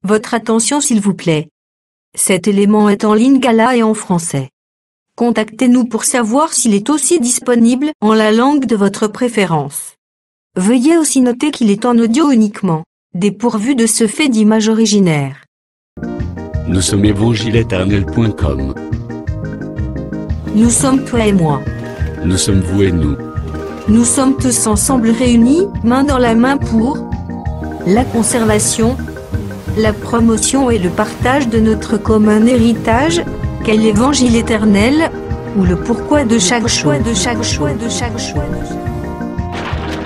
Votre attention s'il vous plaît. Cet élément est en lingala et en français. Contactez-nous pour savoir s'il est aussi disponible en la langue de votre préférence. Veuillez aussi noter qu'il est en audio uniquement, dépourvu de ce fait d'image originaire. Nous sommes évangileéternel.com. Nous sommes toi et moi. Nous sommes vous et nous. Nous sommes tous ensemble réunis, main dans la main pour la conservation, la promotion et le partage de notre commun héritage, qu'est l'évangile éternel, ou le pourquoi de chaque choix.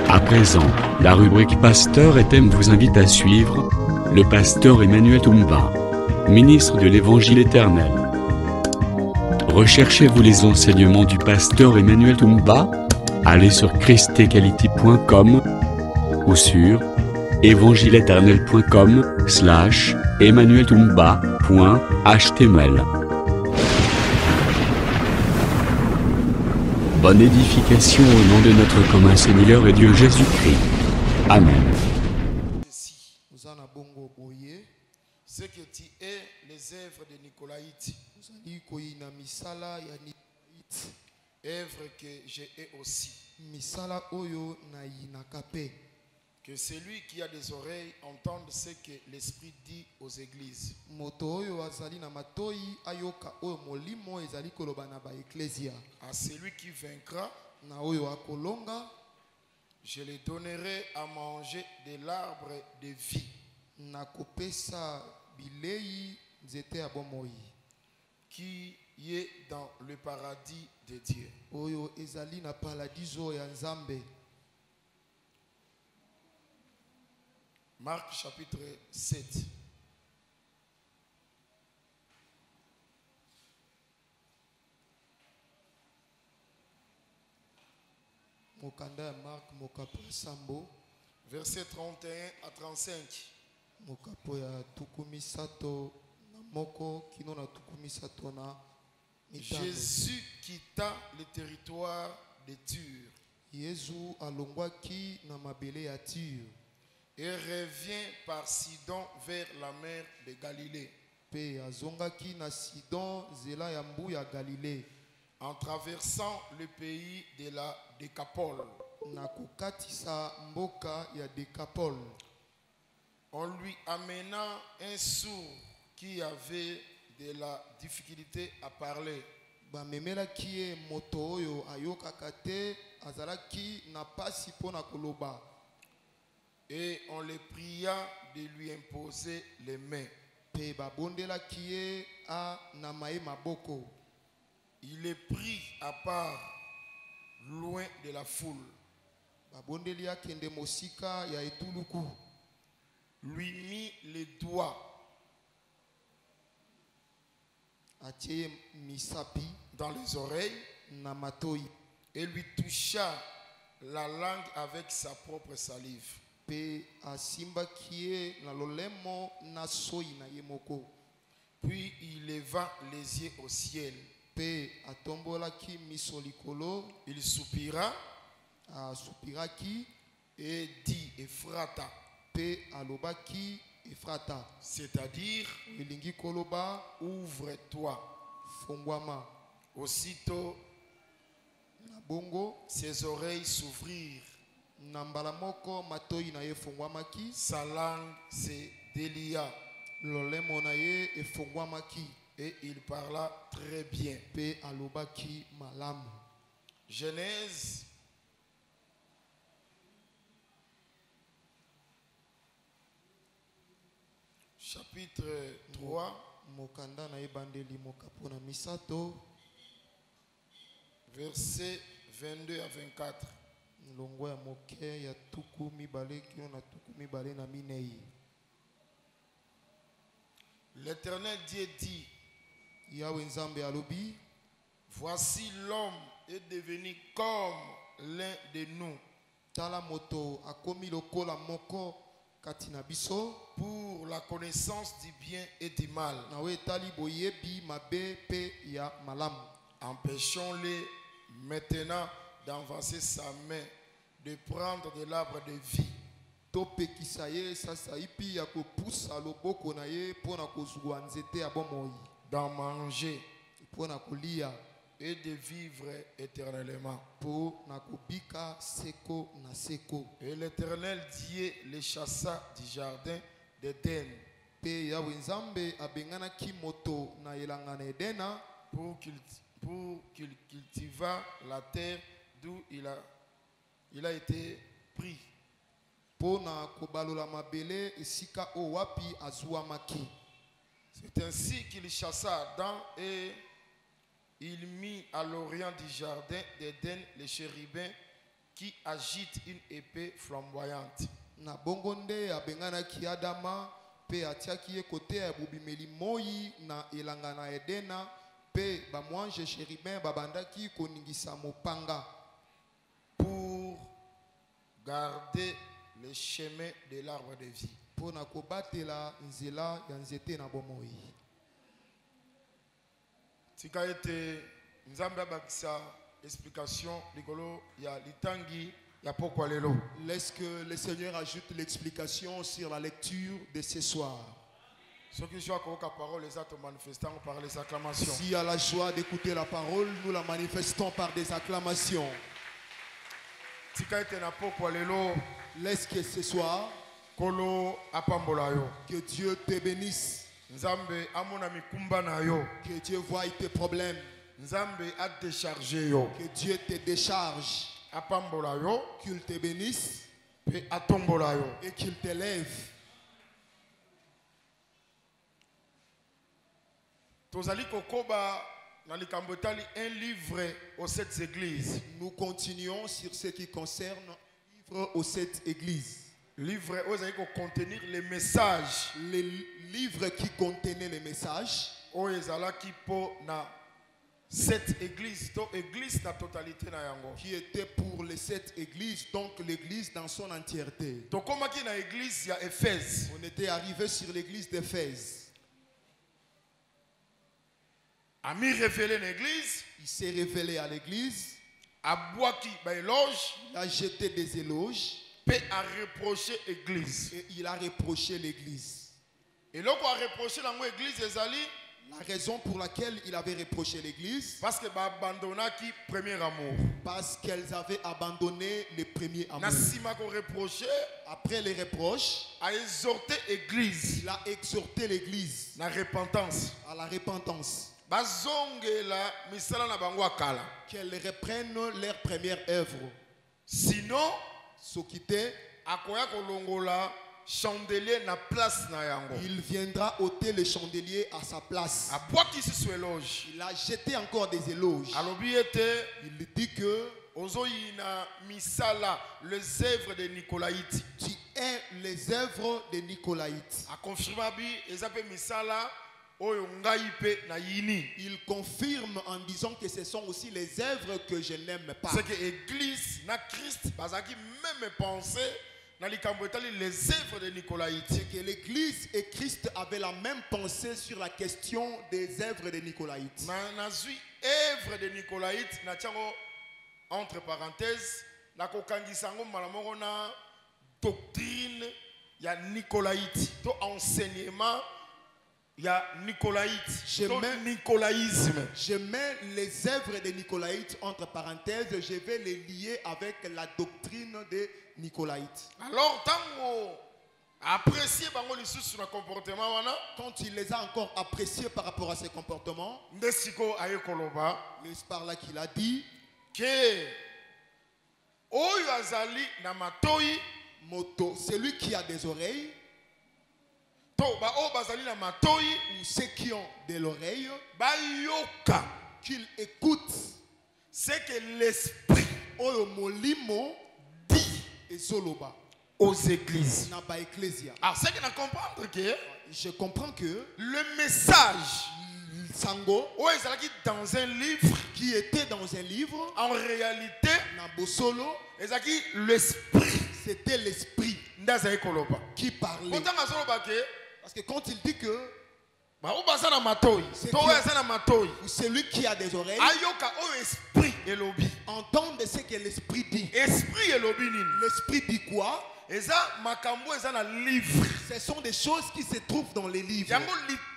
À présent, la rubrique Pasteur et thème vous invite à suivre le pasteur Emmanuel Toumba, ministre de l'Évangile éternel. Recherchez-vous les enseignements du pasteur Emmanuel Toumba? Allez sur christequality.com ou sur evangileeternel.com/emmanueltoumba.html. Bonne édification au nom de notre commun Seigneur et Dieu Jésus-Christ. Amen. Nous en avons boyé. Ce que tu es, les œuvres de Nicolaïte. Nous avons misala ya Nicolaïte. Œuvre que j'ai aussi. Misala oyo na inakape. Que celui qui a des oreilles entende ce que l'Esprit dit aux églises. Moto oyo azali na matoi ayoka oyo molimo ezali koloba na ba ecclesia. À celui qui vaincra, na oyo akolonga, je lui donnerai à manger de l'arbre de vie. Na kopesa bilei nzete ya bomoi. Qui est dans le paradis de Dieu. Oyo ezali na paradiso ya Nzambe. Marc chapitre 7. Mokanda Marc mokapo sambo verset 31 à 35. Mokapo ya tukumisato na moko kino na tukumisato na mitano. Jésus quitta le territoire de Tyr. Yesu alongwaki na mabele ya Tyr. Et revient par Sidon vers la mer de Galilée. Pe azongaki na Sidon zela ya mbu ya Galilée. En traversant le pays de la Décapole. Na kokatisa mboka ya Décapole. On lui amena un sourd qui avait de la difficulté à parler. Bamemelaki ye moto oyo ayokaka te azalaki na pasi pona koloba. Et on le pria de lui imposer les mains. Pe babondelaki ye a namaye maboko. Il est pris à part, loin de la foule. Babondeli akende mosika ya etuluku. Lui mit les doigts. Atie misapi dans les oreilles. Namatoi. Et lui toucha la langue avec sa propre salive. Pe asimba kie na lolemo na soi na yemoko. Puis il leva les yeux au ciel. Pe atombola ki misolikolo. Il soupira. Soupiraki. Et dit Ephrata. Pe alobaki Ephrata. C'est-à-dire elingi koloba ouvre-toi. Fongwama. Aussitôt na bongo ses oreilles s'ouvrirent. Nambalamoko matoi na ye fongwamaki. Sa langue se délia. Lolemo na ye efongwamaki. Et il parla très bien. Pe alobaki malamu. Genèse chapitre 3. Mokanda na ebandeli mokapona misato. Verset 22 à 24. Longo ya moke ya tuku mibale kino na tuku mibale na minei. L'Éternel Dieu dit, Yahweh Nzambe alobi, voici l'homme est devenu comme l'un de nous. Tala moto akomi lokola moko katina biso. Pour la connaissance du bien et du mal. Nawe tali boyebi mabe pe ya malam. Empêchons-les maintenant d'avancer sa main, de prendre de l'arbre de vie topekisa ye sasa ipi ya kopusa loboko na ye pona kozwa nzete ya bomoi d'en manger pona kolia et de vivre éternellement. pona kobika seko na seko. Et l'Éternel Dieu les chassa du jardin d'Éden Pe Yahweh Nzambe abenganaki moto na elanga na Edena pour qu'il cultiva la terre d'où il a été pris. pona kobalola mabele esika o wapi azuamaki. C'est ainsi qu'il chassa Adam et il mit à l'orient du jardin d'Éden les chérubins qui agitent une épée flamboyante. Na bongo nde abenganaki Adama pe atiaki ye kote ya bubimeli moi na elanga na Edena pe bamwange chérubin babandaki koningisa mopanga Pour garder le chemin de l'arbre de vie. pona kobatela nzela ya nzete na bomoi. Tika ete nzambe abakisa explication likolo ya litangi ya pokwa lelo. Laisse que le Seigneur ajoute l'explication sur la lecture de ce soir. Ceux qui jouent à la parole, les actes manifestants par les acclamations. Si à la joie d'écouter la parole, nous la manifestons par des acclamations. Tika ete na pokwa lelo Laisse que ce soir, kolo apambola yo. que Dieu te bénisse, Nzambe amona mikumba na yo. que Dieu voie tes problèmes, Nzambe a déchargé yo. que Dieu te décharge, Apambola yo qu'il te bénisse pe atombola yo. et qu'il t'élève. Tozali kokoba na likambo etali un livre aux 7 églises. Nous continuons sur ce qui concerne le livre aux 7 églises. Livre ozali ko contenir les messages Les livres qui contenaient les messages oyo ezalaki po na 7 églises to église na totalité na yango. qui étaient pour les 7 églises, donc l'église dans son entièreté. Tokomaki na église ya Éphèse. On était arrivé sur l'église d'Éphèse. Ami révélé na église, Il s'est révélé à l'église, abwaki ba éloge il a jeté des éloges pe a reproché église. et il a reproché l'église. Et loko a reproché lango église ezali La raison pour laquelle il avait reproché l'église, parce que ba abandonnaki premier amour. parce qu'elles avaient abandonné le premier amour. Na sima ko reproché Après les reproches, a exhorté église il a exhorté l'église na repentance. à la repentance, Bazongela misala na bango akala. qu'elles reprennent leur première œuvre. Sinon Ce qui était, akoya kolongola chandelier na place na yango. il viendra ôter le chandelier à sa place. Abwaki susu éloge. Il a jeté encore des éloges. Alobi ete Il dit que ozoyina misala les œuvres de Nicolaïte. tu es les œuvres des Nicolaïtes. A confirma bi ezape misala oyo ngai pe na yini. Il confirme en disant que ce sont aussi les œuvres que je n'aime pas. C'est que église na Christ bazaki même penser na likambo etali les œuvres de Nicolaïte. C'est que l'Église et Christ avaient la même pensée sur la question des œuvres des Nicolaïtes. Na nazui œuvre de Nicolaïte na tiango entre parenthèses na kokangisa ngo malamoko na doctrine ya Nicolaïte to enseignement ya Nicolaïte Je to mets- nicolaïsme. Je mets les œuvres des Nicolaïtes entre parenthèses, je vais les lier avec la doctrine des Nicolaïtes. Alors tango apprécier bango lisusu na comportement wana Quand il les a encore appréciés par rapport à ses comportements, nde siko aye koloba c'est par là qu'il a dit, ke oyo azali na matoi Moto, celui qui a des oreilles, to ba oyo bazali na matoi ou ceux qui ont de l'oreille, bayoka qu'ils écoutent. c'est que l'esprit Oyo molimo dit et Zoloba, aux églises. na ba ecclesia. Alors c'est que na comprendre que Je comprends que le message Sango, oyo ezalaki dans un livre qui était dans un livre, en réalité na Bosolo, ezalaki l'esprit c'était l'esprit nde azali koloba. qui parlait. Potanga azoloba ke Parce que quand il dit que Celui qui a des oreilles entende ce que l'esprit dit. L'esprit dit quoi? Ce sont des choses qui se trouvent dans les livres.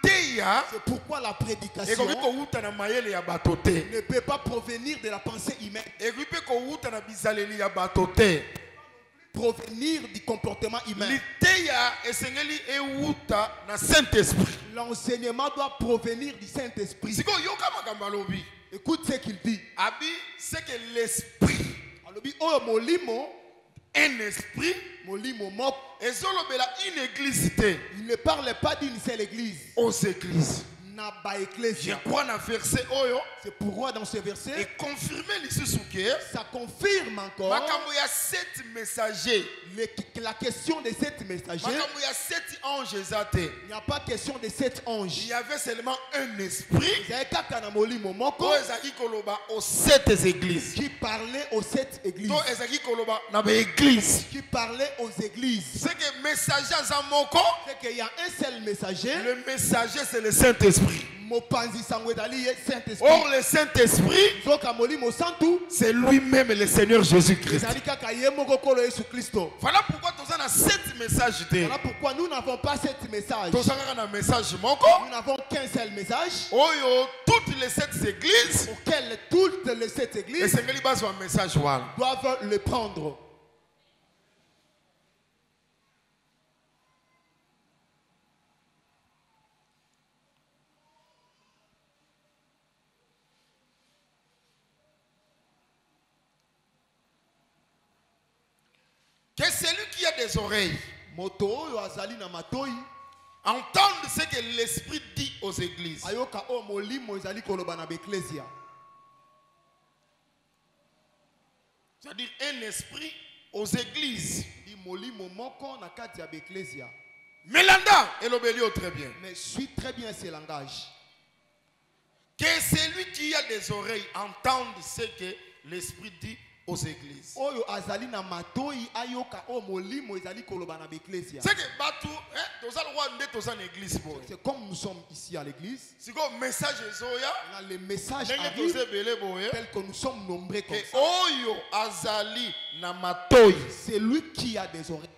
C'est pourquoi la prédication ne peut pas provenir de la pensée humaine, provenir du comportement humain. L'enseignement doit provenir du Saint-Esprit. Écoute ce qu'il dit. C'est que l'esprit, un esprit, une église. Il ne parle pas d'une seule église. Aux églises. Je crois dans verset Oyo. C'est pourquoi dans ce verset, et confirmer ça confirme encore la question de 7 messagers. Il n'y a pas question de 7 anges. Il y avait seulement un esprit aux 7 églises. Qui parlait aux 7 églises. Qui parlait aux églises. C'est que messager c'est qu'il y a un seul messager. Le messager c'est le Saint-Esprit. Or le Saint-Esprit, c'est lui-même le Seigneur Jésus-Christ. Voilà pourquoi nous avons 7 messages. Voilà pourquoi nous n'avons pas 7 messages. Nous n'avons qu'un seul message. Toutes les 7 églises, auxquelles toutes les 7 églises doivent le prendre. Que celui qui a des oreilles entende ce que l'Esprit dit aux églises. C'est-à-dire un esprit aux églises. Mélanda, et l'obélio très bien. Mais suis très bien ce langage. Que celui qui a des oreilles entende ce que l'Esprit dit aux églises. C'est que c'est comme nous sommes ici à l'église. C'est comme message les messages arrivent tels que nous sommes nombreux comme ça. C'est lui qui a des oreilles.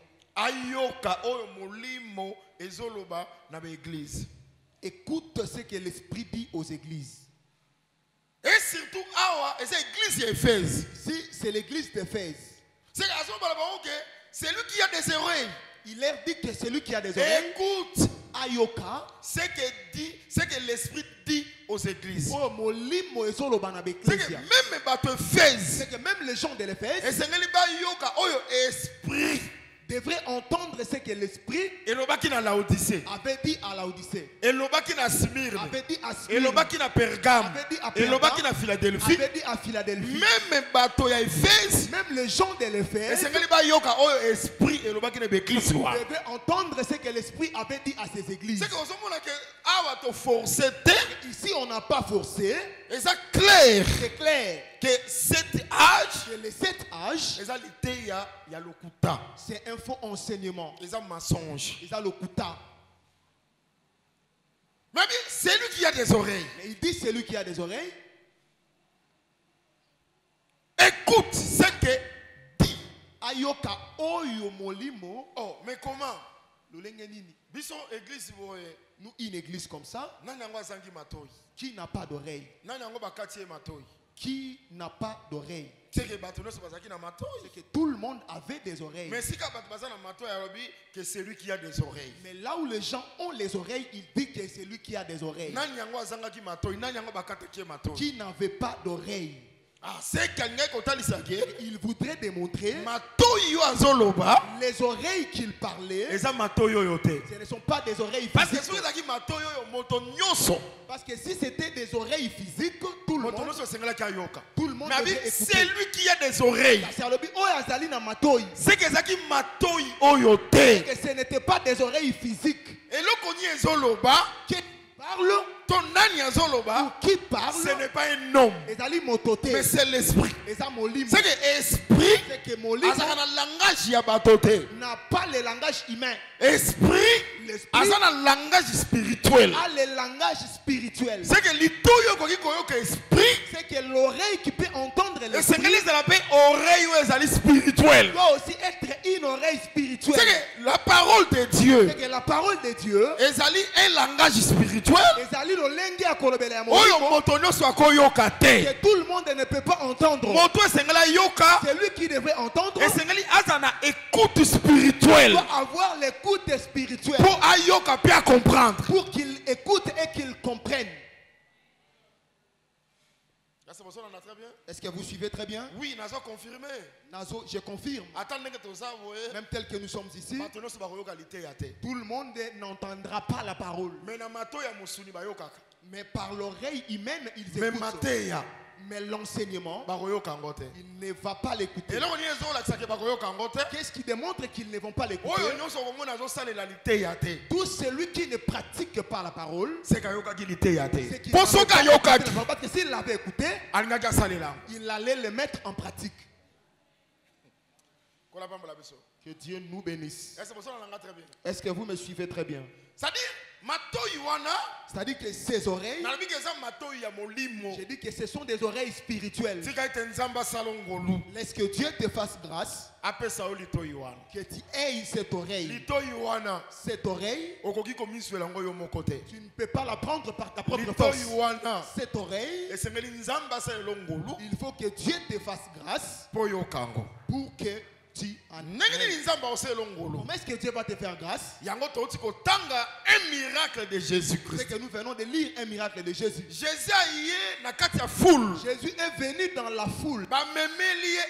Écoute ce que l'Esprit dit aux églises. Et surtout, c'est l'église d'Éphèse. Si c'est l'église d'Éphèse. C'est lui qui a des oreilles. Il leur dit que celui qui a des oreilles. Écoute. Ayoka. C'est que l'Esprit dit aux églises. C'est que même les gens de l'Éphèse. Esprit. Devrait entendre ce que l'Esprit avait dit à Laodicée. Avait dit à Smyrne. Pergame. Avait dit à Philadelphie. Même les gens de l'Éphèse devaient entendre ce que l'Esprit avait dit à ces églises. Ici on n'a pas forcé. C'est clair. C'est clair. Que cet âge, les 7 âges, c'est un faux enseignement. C'est un mensonge. Mais c'est lui qui a des oreilles. Mais il dit c'est lui qui a des oreilles. Écoute ce que dit. Ayoka oyo molimo. Oh, mais comment? Bison église nous une église comme ça. Qui n'a pas d'oreille? Qui n'a pas d'oreille? C'est que tout le monde avait des oreilles. Mais si que c'est lui qui a des oreilles. Mais là où les gens ont les oreilles, il dit que c'est lui qui a des oreilles. Qui n'avait pas d'oreille? Il voudrait démontrer les oreilles qu'il parlait, ce ne sont pas des oreilles physiques. Parce que si c'était des oreilles physiques, tout le monde devait écouter. C'est lui qui a des oreilles. C'est que ce n'était pas des oreilles physiques. Qui parle ton nani azoloba, qui parle, ce n'est pas un homme, ezali motote, mais c'est l'esprit. eza molimo. C'est que l'esprit C'est que molimo a un langage ya batote. n'a pas le langage humain. Esprit a L'esprit un langage spirituel. a le langage spirituel. C'est que l'itoyo koki koyoka esprit, C'est que l'oreille qui peut entendre et c'est l'esprit que les appelle oreille ou ezali spirituel. doit aussi être une oreille C'est spirituelle. que la parole de Dieu C'est que la parole de Dieu, ezali un langage spirituel. ezali lolenge ya kolobela ya Oyo molimo, moto nyonso akoyoka te. que tout le monde ne peut pas entendre. Moto esengela yoka, Celui qui devrait entendre esengeli aza na écoute spirituelle doit avoir l'écoute spirituelle pour ayoka pe a comprendre. pour qu'il écoute et qu'il comprenne. Est-ce que vous suivez très bien? Oui, nazo confirmé. Nazo, je confirme. Attendez que toza voye. Même tel que nous sommes ici, Bato nyonso bakoyoka lite ya te. tout le monde n'entendra pas la parole. Mais na mato ya musuni bayokaka. Mais par l'oreille humaine, ils Mais écoutent. mateya Mais l'enseignement, bakoyoka ngo te. il ne va pas l'écouter. Eloko ni ezolakisa ke bakoyoka ngo te. Qu'est-ce qui démontre qu'ils ne vont pas l'écouter? Oyo nyonso komona azosalela lite ya te. Tout celui qui ne pratique pas la parole, C'est kayokaki lite ya te. c'est qu'il Po n'avait soki pas écouté ayokaki, la parole, parce que s'il l'avait écouté, alingaki asalela. il allait le mettre en pratique. Kola pambola biso. Que Dieu nous bénisse. Est-ce que ça langa très bien? Est-ce que vous me suivez très bien? C'est-à-dire matoyi wana C'est-à-dire que ces oreilles, nalobi ke eza matoyi ya molimo. j'ai dit que ce sont des oreilles spirituelles. Tika ete nzambe asala ngolu. Laisse que Dieu te fasse grâce, Apesa yo litoyi wana. que tu aies cette oreille. Litoyi wana Cette oreille, okoki komiswela ngo yo moko te. tu ne peux pas la prendre par ta propre Litoyi force. wana Cette oreille, esengeli nzambe asalela ngolu il faut que Dieu te fasse grâce po yoka ngo. pour que tu en Ndenge aies. nini nzambe asalela ngolu? Comment est-ce que Dieu va te faire grâce? Yango touti kotanga un miracle de C'est Jésus-Christ. que nous venons de lire un miracle de Jésus. Jésus aye na kati ya foule. Jésus est venu dans la foule. Bamemeli ye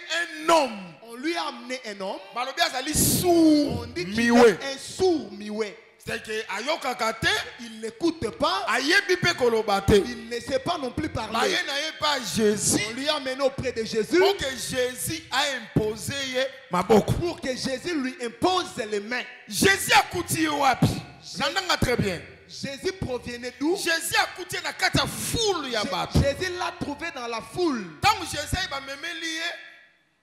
un homme. On lui a amené un homme. Balobi azali sourd On dit qu'il miwe. est un sourd muet. C'est que ayokaka te, Il n'écoute pas. ayebi pe koloba te. Il ne sait pas non plus parler. Baye na ye pa Jésus. On lui a amené auprès de Jésus Pour que Jésus a imposé ye maboko. pour que Jésus lui impose les mains. Jésus akuti ye wapi? Nandanga très bien. Jésus provenait d'où? Jésus akuti ye na kati ya foule ya bato. Jésus l'a trouvé dans la foule. Tango Jésus bamemeli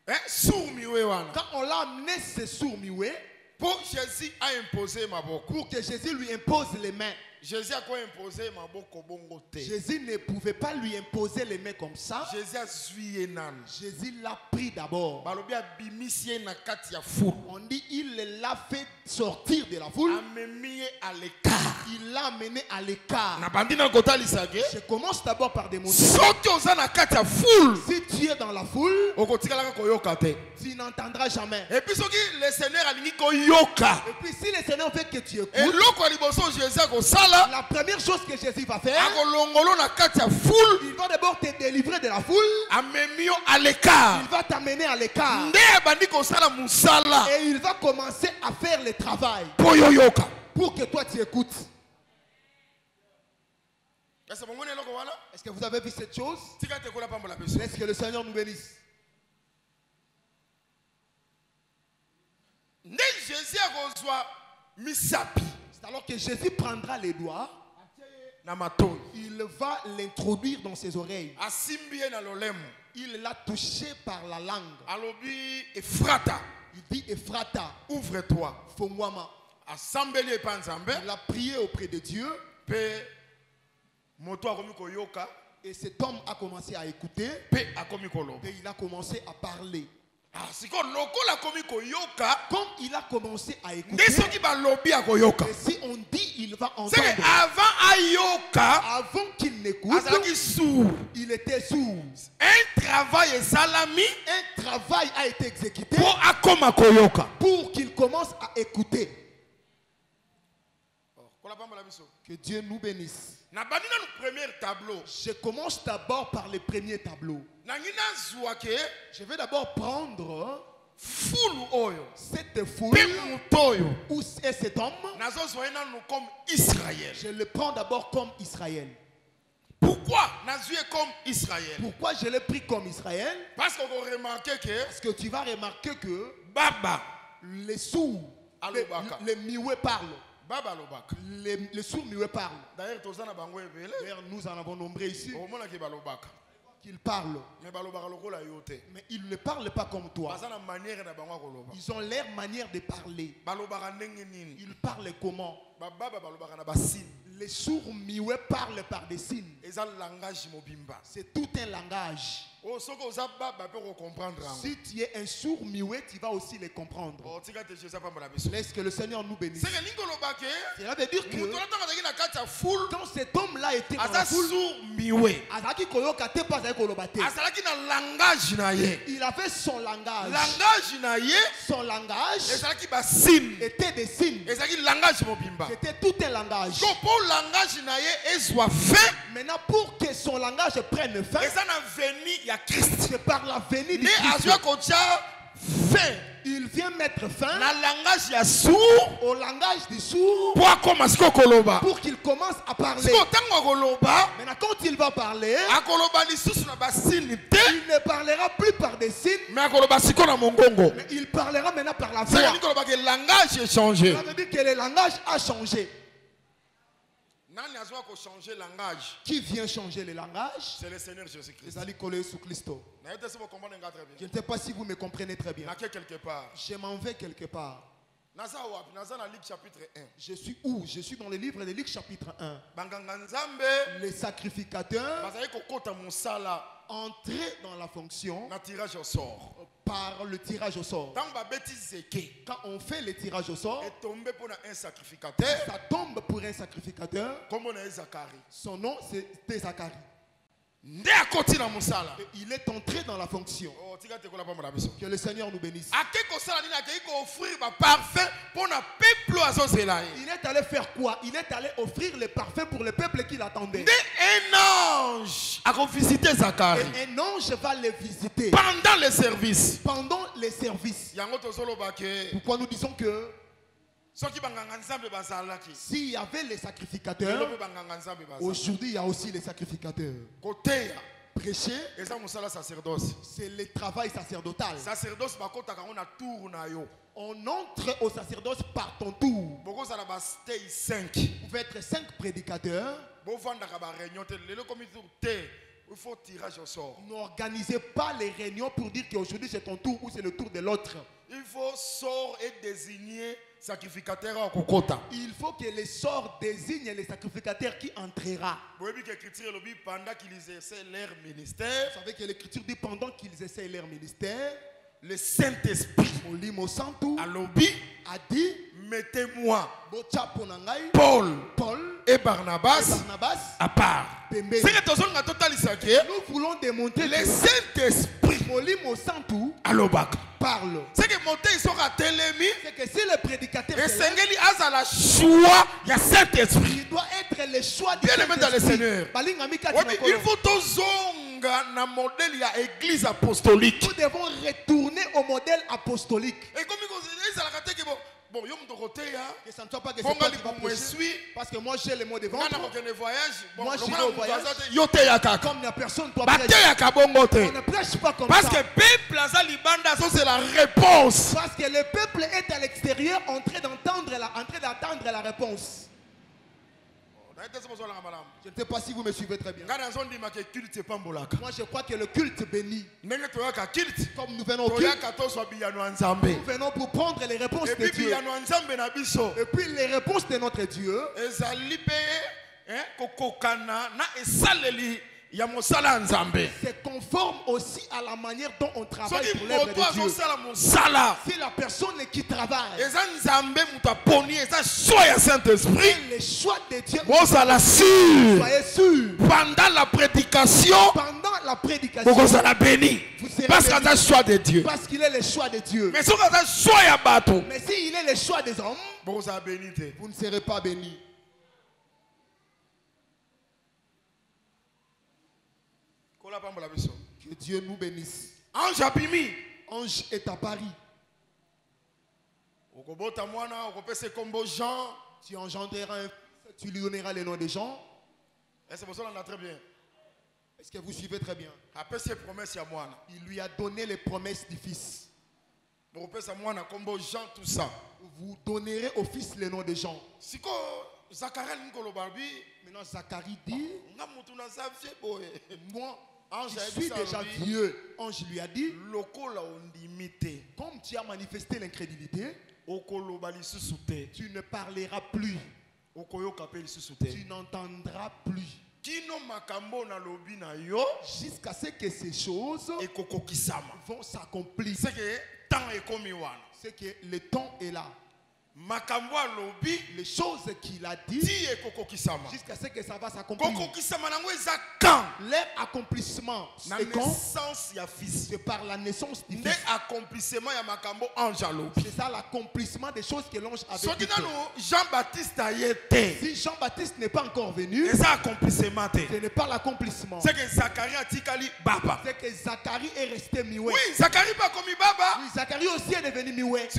ye sourd miwe wana. Quand on l'a amené ce sourd muet, Pour Jésus a imposé maboko. pour que Jésus lui impose les mains. Jésus a quoi imposé maboko bongo te. Jésus ne pouvait pas lui imposer les mains comme ça. Jésus a suivi nan. Jésus l'a pris d'abord. Balobi abimisi ye na kati ya foule. On dit il l'a fait sortir de la foule. Amemi ye à l'écart. Il l'a amené à l'écart. Na bandi na kotalisa ke. Je commence d'abord par démontrer. Soki oza na kati ya foule, Si tu es dans la foule, okotikalaka koyoka te. tu n'entendras jamais. Et puis soki le Seigneur alingi koyoka, Et puis si le Seigneur veut que tu écoutes, eloko ya liboso Jésus akosala, la première chose que Jésus va faire, akolongolo na kati ya foule, il va d'abord te délivrer de la foule. amemi yo à l'écart. Il va t'amener à l'écart. Nde abandi kosala musala Et il va commencer à faire le travail po yoyoka. pour que toi tu écoutes. Est-ce bomoni eloko wana? Est-ce que vous avez vu cette chose? Tika te kola pambola biso. Laisse que le Seigneur nous bénisse. Nde Jésus akozwa misapi C'est alors que Jésus prendra les doigts, na matoi. il va l'introduire dans ses oreilles. Asimbi ye na lolemo. Il l'a touché par la langue. Alobi Efrata, Il dit Ephrata, ouvre-toi. Fongwama. Asambeli epa nzambe. Il a prié auprès de Dieu Pe moto akomi koyoka. et cet homme a commencé à écouter Pe akomi koloba. et il a commencé à parler. Ah, siko lokola akomi koyoka. Comme il a commencé à Nde écouter, soki balobi akoyoka. et si on dit il va C'est que entendre, avant ayoka, avant qu'il n'écoute, azalaki sourd. il était sourd. Un travail esalami Un travail a été exécuté po akoma koyoka. pour qu'il commence à écouter. Kola pambola biso. Que Dieu nous bénisse. Na bandi na le premier tableau. Je commence d'abord par les premiers tableaux. Nangi nazwa ke Je vais d'abord prendre fulu oyo. cette foule Pe moto oyo. où est cet homme. Nazozwa ye nanu comme Israël. Je le prends d'abord comme Israël. Pourquoi nazwi ye comme Israël? Pourquoi je l'ai pris comme Israël? Parce qu'on va remarquer que Parce que tu vas remarquer que Baba, les sourds, Alobaka. les mioués parlent. Baba lobaka. Les sourds muets parlent. D'ailleurs, tozana bango ebele. D'ailleurs, nous en avons nombreux ici Au moment qui balobaka. qu'ils parlent. Mais balobaka lokola yote. Mais ils ne parlent pas comme toi. Bazana manière na bango koloba. Ils ont leur manière de parler. Balobaka ndenge nini. Ils parlent comment? Baba balobaka na basine. Les sourds muets parlent par des signes. Eza langage mobimba. C'est tout un langage. Oh, soko za baba peut comprendre. Si tu es un sourd muet, tu vas aussi les comprendre. Oh, tika te je sais pas la biso. Laisse que le Seigneur nous bénisse. C'est que ningolobake. Cela veut dire que quand cet homme-là était dans la foule, il avait son langage. Son langage était des signes. C'était tout un langage. Maintenant, pour que son langage prenne fin, c'est par la venue du Christ. Il vient mettre fin au langage du sourd pour qu'il commence à parler. Maintenant, quand il va parler, il ne parlera plus par des signes, mais il parlera maintenant par la voix. Ça veut dire que le langage a changé. Qui vient changer le langage? C'est le Seigneur Jésus-Christ. Je ne sais pas si vous me comprenez très bien. Je m'en vais quelque part. Je suis où? Je suis dans le livre de Luc chapitre 1. Les sacrificateurs entraient dans la fonction par le tirage au sort. Quand on fait le tirage au sort, ça tombe pour un sacrificateur. Son nom c'est Zacharie. Et il est entré dans la fonction. Que le Seigneur nous bénisse. Il est allé faire quoi? Il est allé offrir le parfum pour le peuple qui l'attendait. Un ange a visité Zacharie. Et un ange va le visiter pendant le service. Pendant les services. Pourquoi nous disons que s'il y avait les sacrificateurs, aujourd'hui il y a aussi les sacrificateurs. Prêcher, c'est le travail sacerdotal. On entre au sacerdoce par ton tour. Vous pouvez être 5 prédicateurs. Il faut tirage au sort. N'organisez pas les réunions pour dire qu'aujourd'hui c'est ton tour ou c'est le tour de l'autre. Il faut sort et désigner sacrificateur à Kokota. Il faut que les sorts désignent les sacrificateurs qui entrera. Vous savez que l'écriture dit pendant qu'ils essaient leur ministère. Vous savez que l'écriture dit pendant qu'ils essaient leur ministère, le Saint-Esprit a dit mettez-moi Paul et Barnabas à part. Nous voulons démontrer le Saint-Esprit parle. C'est que monter ils sont à Télémi. C'est que si le prédicateur et Sengeli a la choix, il y a Saint-Esprit. Il doit être le choix du Saint-Esprit. Dans le Seigneur. Il faut na modèle il y a église apostolique. Nous devons retourner au modèle apostolique. Et comme bon, yo me côté que ça ne soit pas que c'est toi qui vas prêcher, parce que moi j'ai les mots de ventre. Moi je vais au voyage. Comme il n'y a personne pour prêcher. On ne prêche pas comme parce ça. Que peuple libanda c'est la réponse. Parce que le peuple est à l'extérieur en train d'attendre la réponse. Je ne sais pas si vous me suivez très bien. Moi je crois que le culte bénit. Comme nous venons au culte, nous venons pour prendre les réponses de Dieu. Et puis les réponses de notre Dieu, c'est conforme aussi à la manière dont on travaille pour l'œuvre de Dieu. Si la personne qui travaille, le choix de Dieu, soyez sûr, pendant la prédication, vous serez béni. Parce qu'il est le choix de Dieu. Parce qu'il est le choix de Dieu. Mais s'il est le choix des hommes, vous ne serez pas bénis. Que Dieu nous bénisse. Ange est à Paris. Tu engendreras un fils, tu lui donneras le nom de Jean. Est-ce que vous suivez très bien? Il lui a donné les promesses du fils. Vous vous donnerez au fils le nom de Jean. Maintenant Zacharie dit, moi je suis déjà vieux. Ange lui a dit, comme tu as manifesté l'incrédulité, tu ne parleras plus, tu n'entendras plus, jusqu'à ce que ces choses vont s'accomplir. C'est que le temps est là. Les choses qu'il a dit jusqu'à ce que ça va s'accomplir. Leur accomplissement, c'est quand? C'est par la naissance du fils. C'est ça l'accomplissement des choses que l'ange avait dit. Si Jean-Baptiste n'est pas encore venu, ce n'est pas l'accomplissement. C'est que Zacharie est resté mioué. Oui, Zacharie pas comme baba. Oui, Zacharie aussi est devenu mioué.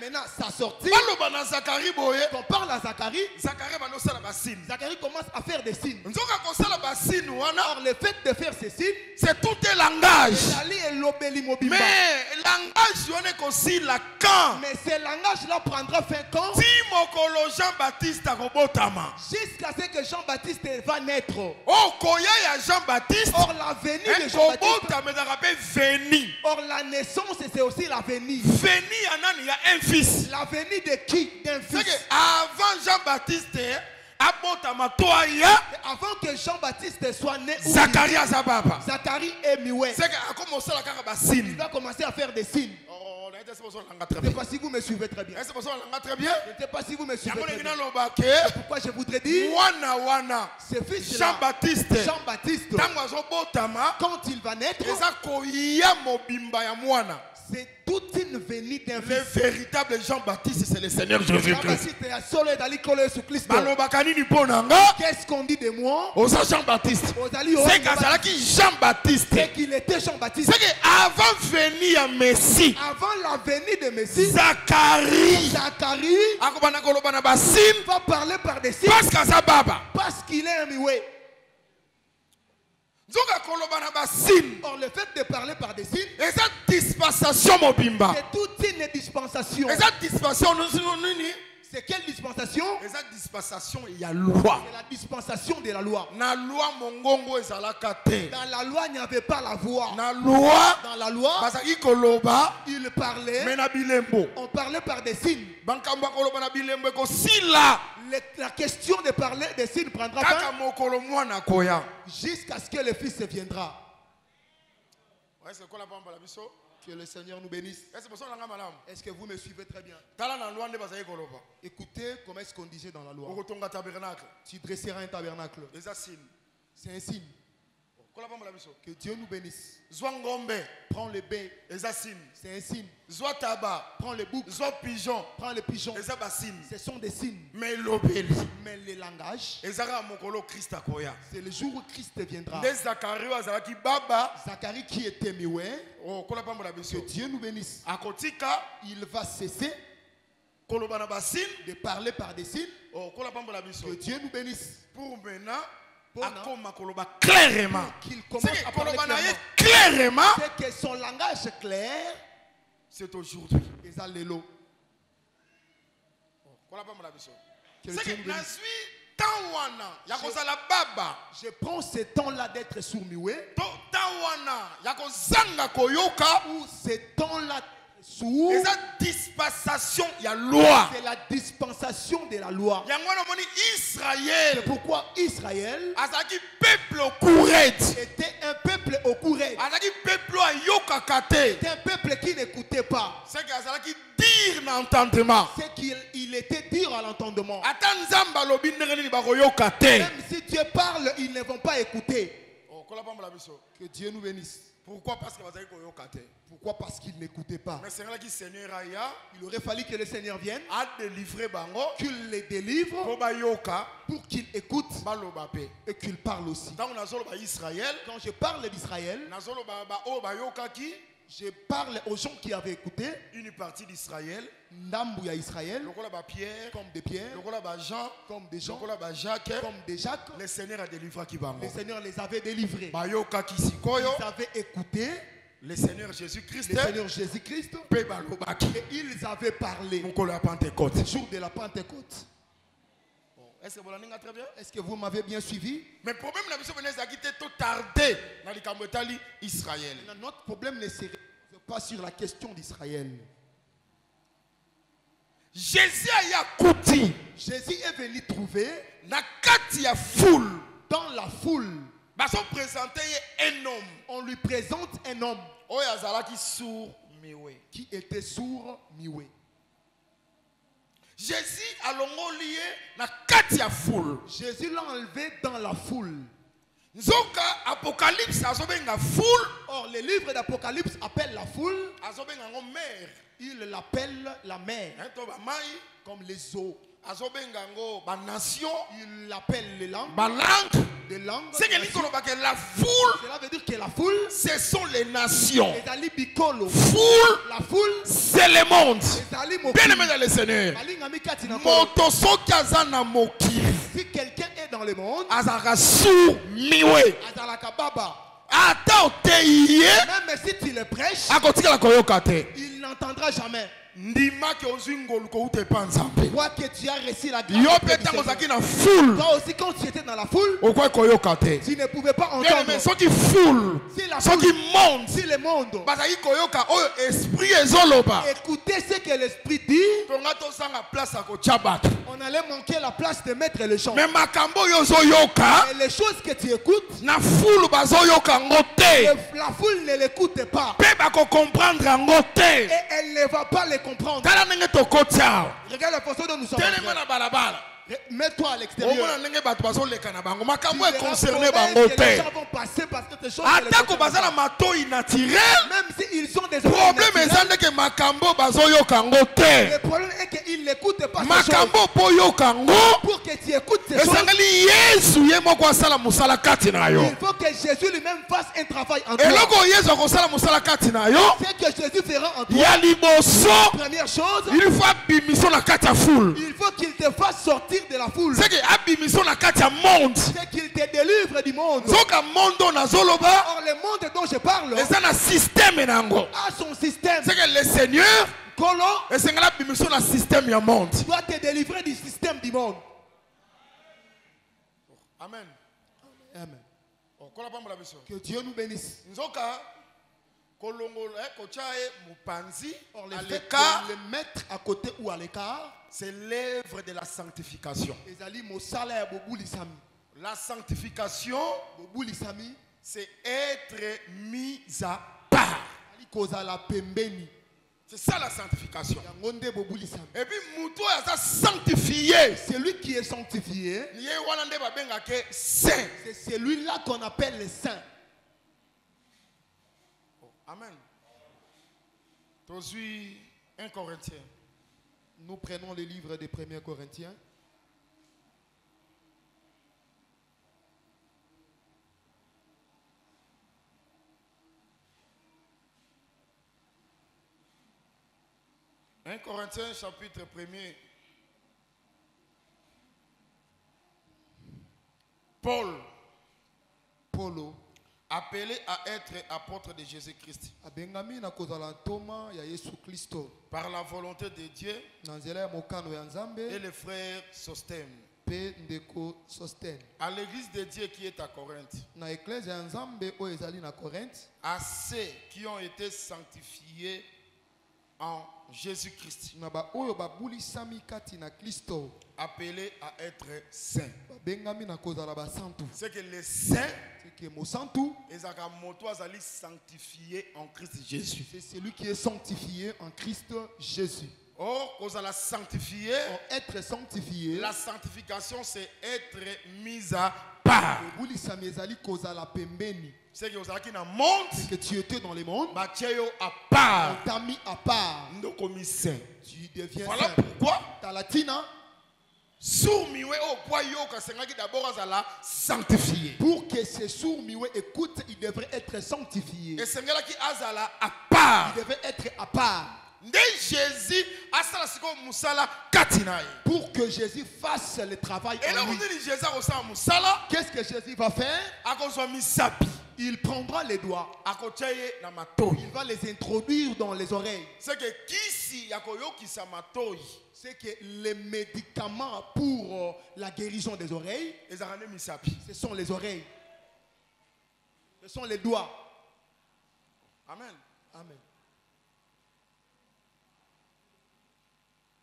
Maintenant, sa sortie, on parle à Zacharie, Zacharie commence à faire des signes. Or, le fait de faire ces signes, c'est tout un langage. Mais ce langage-là prendra fin quand? Jusqu'à ce que Jean-Baptiste va naître. Or, la venue de Jean-Baptiste. Or, la naissance, c'est aussi la venue. Il y a un fils. La venue de qui? D'un fils. Avant Jean-Baptiste, avant que Jean-Baptiste soit né, Zacharie est muet. Il va commencer à faire des signes. Je ne sais pas si vous me suivez très bien. Je ne sais pas si vous me suivez très bien. C'est pourquoi je voudrais dire, ce fils Jean-Baptiste, quand il va naître, c'est toute une venue d'un fils. Le véritable Jean-Baptiste, c'est le Seigneur Jésus-Christ. Qu'est-ce qu'on dit de moi? Jean-Baptiste. C'est qu'il était Jean-Baptiste. C'est qu'avant venir à Messie, avant la venue de Messie, Zacharie va parler par des signes parce qu'il est un muet. Or, le fait de parler par des signes, c'est toute une dispensation. C'est quelle dispensation? Il y a loi. C'est la dispensation de la loi. Dans la loi, il n'y avait pas la voix. Dans la loi, il parlait. On parlait par des signes. La question de parler des signes prendra fin jusqu'à ce que le Fils viendra. Que le Seigneur nous bénisse. Est-ce que vous me suivez très bien? Écoutez comment est-ce qu'on disait dans la loi. Tu dresseras un tabernacle. C'est un signe. Que Dieu nous bénisse. Prends le bœuf. C'est un signe. Prends le bouc. Prends le pigeon. Ce sont des signes. Mais le langage, c'est le jour où Christ viendra. Zacharie qui était muet, que Dieu nous bénisse. Il va cesser de parler par des signes. Que Dieu nous bénisse. Pour maintenant, clairement. Qu'il commence à parler clairement. C'est que son langage clair, c'est aujourd'hui. Et ça l'élo. Je prends ce temps-là d'être sourd-muet. Ou ce temps-là sourd. C'est la dispensation de la loi. C'est la dispensation de la loi. Israël. C'est pourquoi Israël était un peuple au courant. C'était un peuple qui n'écoutait pas. C'est qu'il était dur à l'entendement. Même si Dieu parle, ils ne vont pas écouter. Que Dieu nous bénisse. Pourquoi? Parce qu'ils n'écoutaient pas. Il aurait fallu que le Seigneur vienne, qu'il les délivre, pour qu'ils écoutent et qu'ils parlent aussi. Quand je parle d'Israël, je parle aux gens qui avaient écouté. Une partie d'Israël. Ndambu Israël. Comme des pierres. Comme des gens. Comme des Jacques. Le Seigneur a délivré qui va. Le Seigneur les avait délivrés. Ils avaient écouté. le Seigneur Jésus-Christ, et ils avaient parlé le jour de la Pentecôte. Est-ce que vous l'avez très bien? Est-ce que vous m'avez bien suivi? Mais le problème, c'est tout tardé dans Israël. Notre problème ne se résout pas sur la question d'Israël. Jésus est venu trouver dans la foule. On lui présente un homme qui était sourd, muet. Jésus l'a enlevé dans la foule. Apocalypse foule. Or, le livre d'Apocalypse appelle la foule. Il l'appelle la mer. Comme les eaux. Il l'appelle les langues. Des langues. La foule. Cela veut dire que la foule, ce sont les nations. Foule, la foule, c'est le monde. Bien aimé dans le Seigneur. Si quelqu'un est dans le monde, même si tu le prêches, il n'entendra jamais. Quoi que tu as reçu la grâce, toi aussi quand tu étais dans la foule, tu ne pouvais pas entendre. Si le monde écoutez ce que l'esprit dit, on allait manquer la place de mettre le chant. Mais les choses que tu écoutes, la foule ne l'écoute pas. Et elle ne va pas les comprendre. Regarde la façon dont nous sommes. Mets-toi à l'extérieur. Tu verras que les gens vont passer parce que tes choses même s'ils sont des problème le problème est qu'ils n'écoutent pas ces choses. Pour que tu écoutes ces choses, il faut que Jésus lui-même fasse un travail en toi. C'est que Jésus fera en toi. Première chose, il faut qu'il te fasse sortir de la foule. C'est qu'il te délivre du monde. Or le monde dont je parle a son système. C'est que le Seigneur doit te délivrer du système du monde. Amen. Amen. Que Dieu nous bénisse. Or, le fait de le mettre à côté ou à l'écart, c'est l'œuvre de la sanctification. La sanctification, c'est être mis à part. C'est ça la sanctification. Et puis, Moutou a sanctifié. Celui qui est sanctifié, c'est celui-là qu'on appelle le saint. Amen. Aujourd'hui, 1 Corinthiens. Nous prenons le livre des 1 Corinthiens. Corinthiens chapitre 1er. Paulo, appelé à être apôtre de Jésus-Christ par la volonté de Dieu, et le frère Sostène à l'église de Dieu qui est à Corinthe, à ceux qui ont été sanctifiés en Jésus-Christ, appelés à être saints. C'est que les saints, ils sont sanctifiés en Christ Jésus. C'est celui qui est sanctifié en Christ Jésus. Or, sanctifié, être sanctifié, la sanctification c'est être mis à part. C'est que tu étais dans le monde, à part. On t'a mis à part. Tu deviens voilà saint. Pourquoi Talatina, pour que ces sourds muets écoutent, il devrait être sanctifié. Il devrait être à part. Pour que Jésus fasse le travail en lui. Qu'est-ce que Jésus va faire? Il prendra les doigts. Il va les introduire dans les oreilles. C'est que les médicaments pour la guérison des oreilles, ce sont les oreilles. Ce sont les doigts. Amen. Amen.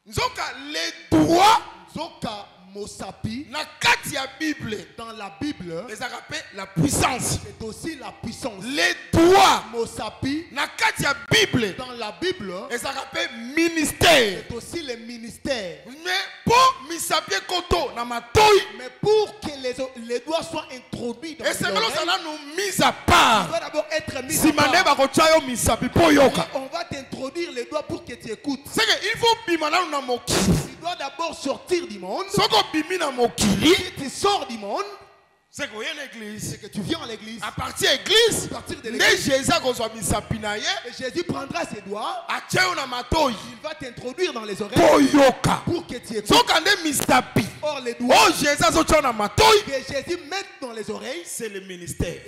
Nzoka les doigts. Nzoka Mosapi. Na kati ya Bible. Dans la Bible. Les appellent la puissance. C'est aussi la puissance. Les doigts. Mosapi. Na kati ya Bible. Dans la Bible. Les appellent ministère. C'est aussi les ministères. Mais pour misapi koto na matoi. Mais pour que les doigts soient introduits dans les oreilles. Et c'est là nous mis à part. Il doit d'abord être mis si à part. On va t'introduire les doigts pour que tu écoutes. C'est qu'il faut bimana na moki. Tu dois d'abord sortir du monde. Si tu sors du monde, c'est que tu viens à l'église. À partir de l'église, Jésus prendra ses doigts. Il va t'introduire dans les oreilles pour que tu écoutes. Or les doigts que Jésus met dans les oreilles, c'est le ministère.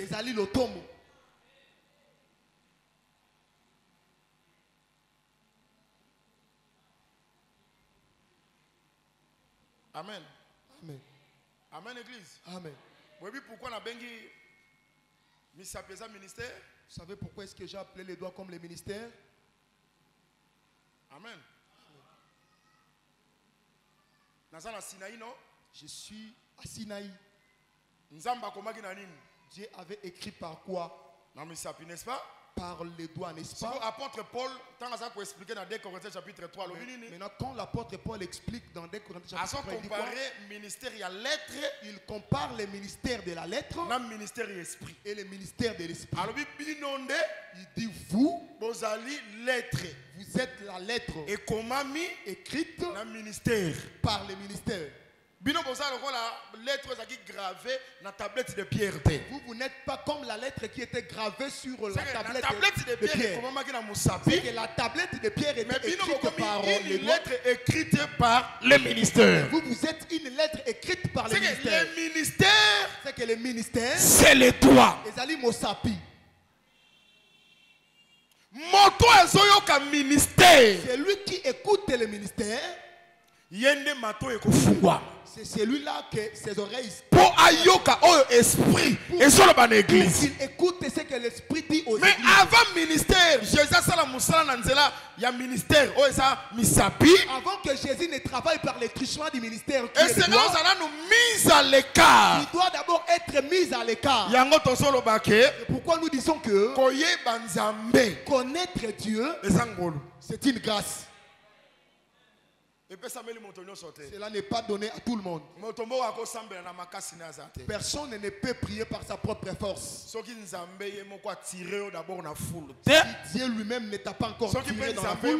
Amen. Amen. Amen, église. Amen. Vous savez pourquoi on a bengi ministère? Vous savez pourquoi est-ce que j'ai appelé les doigts comme les ministères? Amen. Nazana Sinaï, non? Je suis à Sinaï. Nzamba komaki na nini? Dieu avait écrit par quoi? Na misapi, n'est-ce pas? Par les doigts, n'est-ce pas? L'apôtre Paul, tant ça pour expliquer dans 2 Corinthiens chapitre 3. Maintenant, quand l'apôtre Paul explique dans 2 Corinthiens chapitre 3, il compare les ministères de la lettre et les ministères de l'esprit. Il dit vous êtes la lettre écrite par les ministères. Bino boza lokola lettre qui gravée na tablette de pierre. Vous n'êtes pas comme la lettre qui était gravée sur la tablette de pierre. C'est que la tablette de pierre était écrite par les lettres écrites par les ministères. Vous êtes une lettre écrite par les ministères. Les ministères, c'est que les ministères, c'est les doigts. Les ali mosapi. Moto ezoyoka ministère. C'est lui qui écoute les ministères. Yende mato ekofungwa. C'est celui-là que ses oreilles. Pour ayoka au esprit et sur la église. Il écoute ce que l'esprit dit aux mais églises. Avant ministère, Jésus sala musala nanzela ya ministère o esa misapi. Avant que Jésus ne travaille par les truchements du ministère. Et c'est là où ça nous mise à l'écart. Il doit d'abord être mis à l'écart. Yango tosolo bake. Pourquoi nous disons que koye banzambe connaître Dieu c'est une grâce. Cela n'est pas donné à tout le monde. Personne ne peut prier par sa propre force. Si Dieu lui-même ne t'a pas encore tiré dans la foule,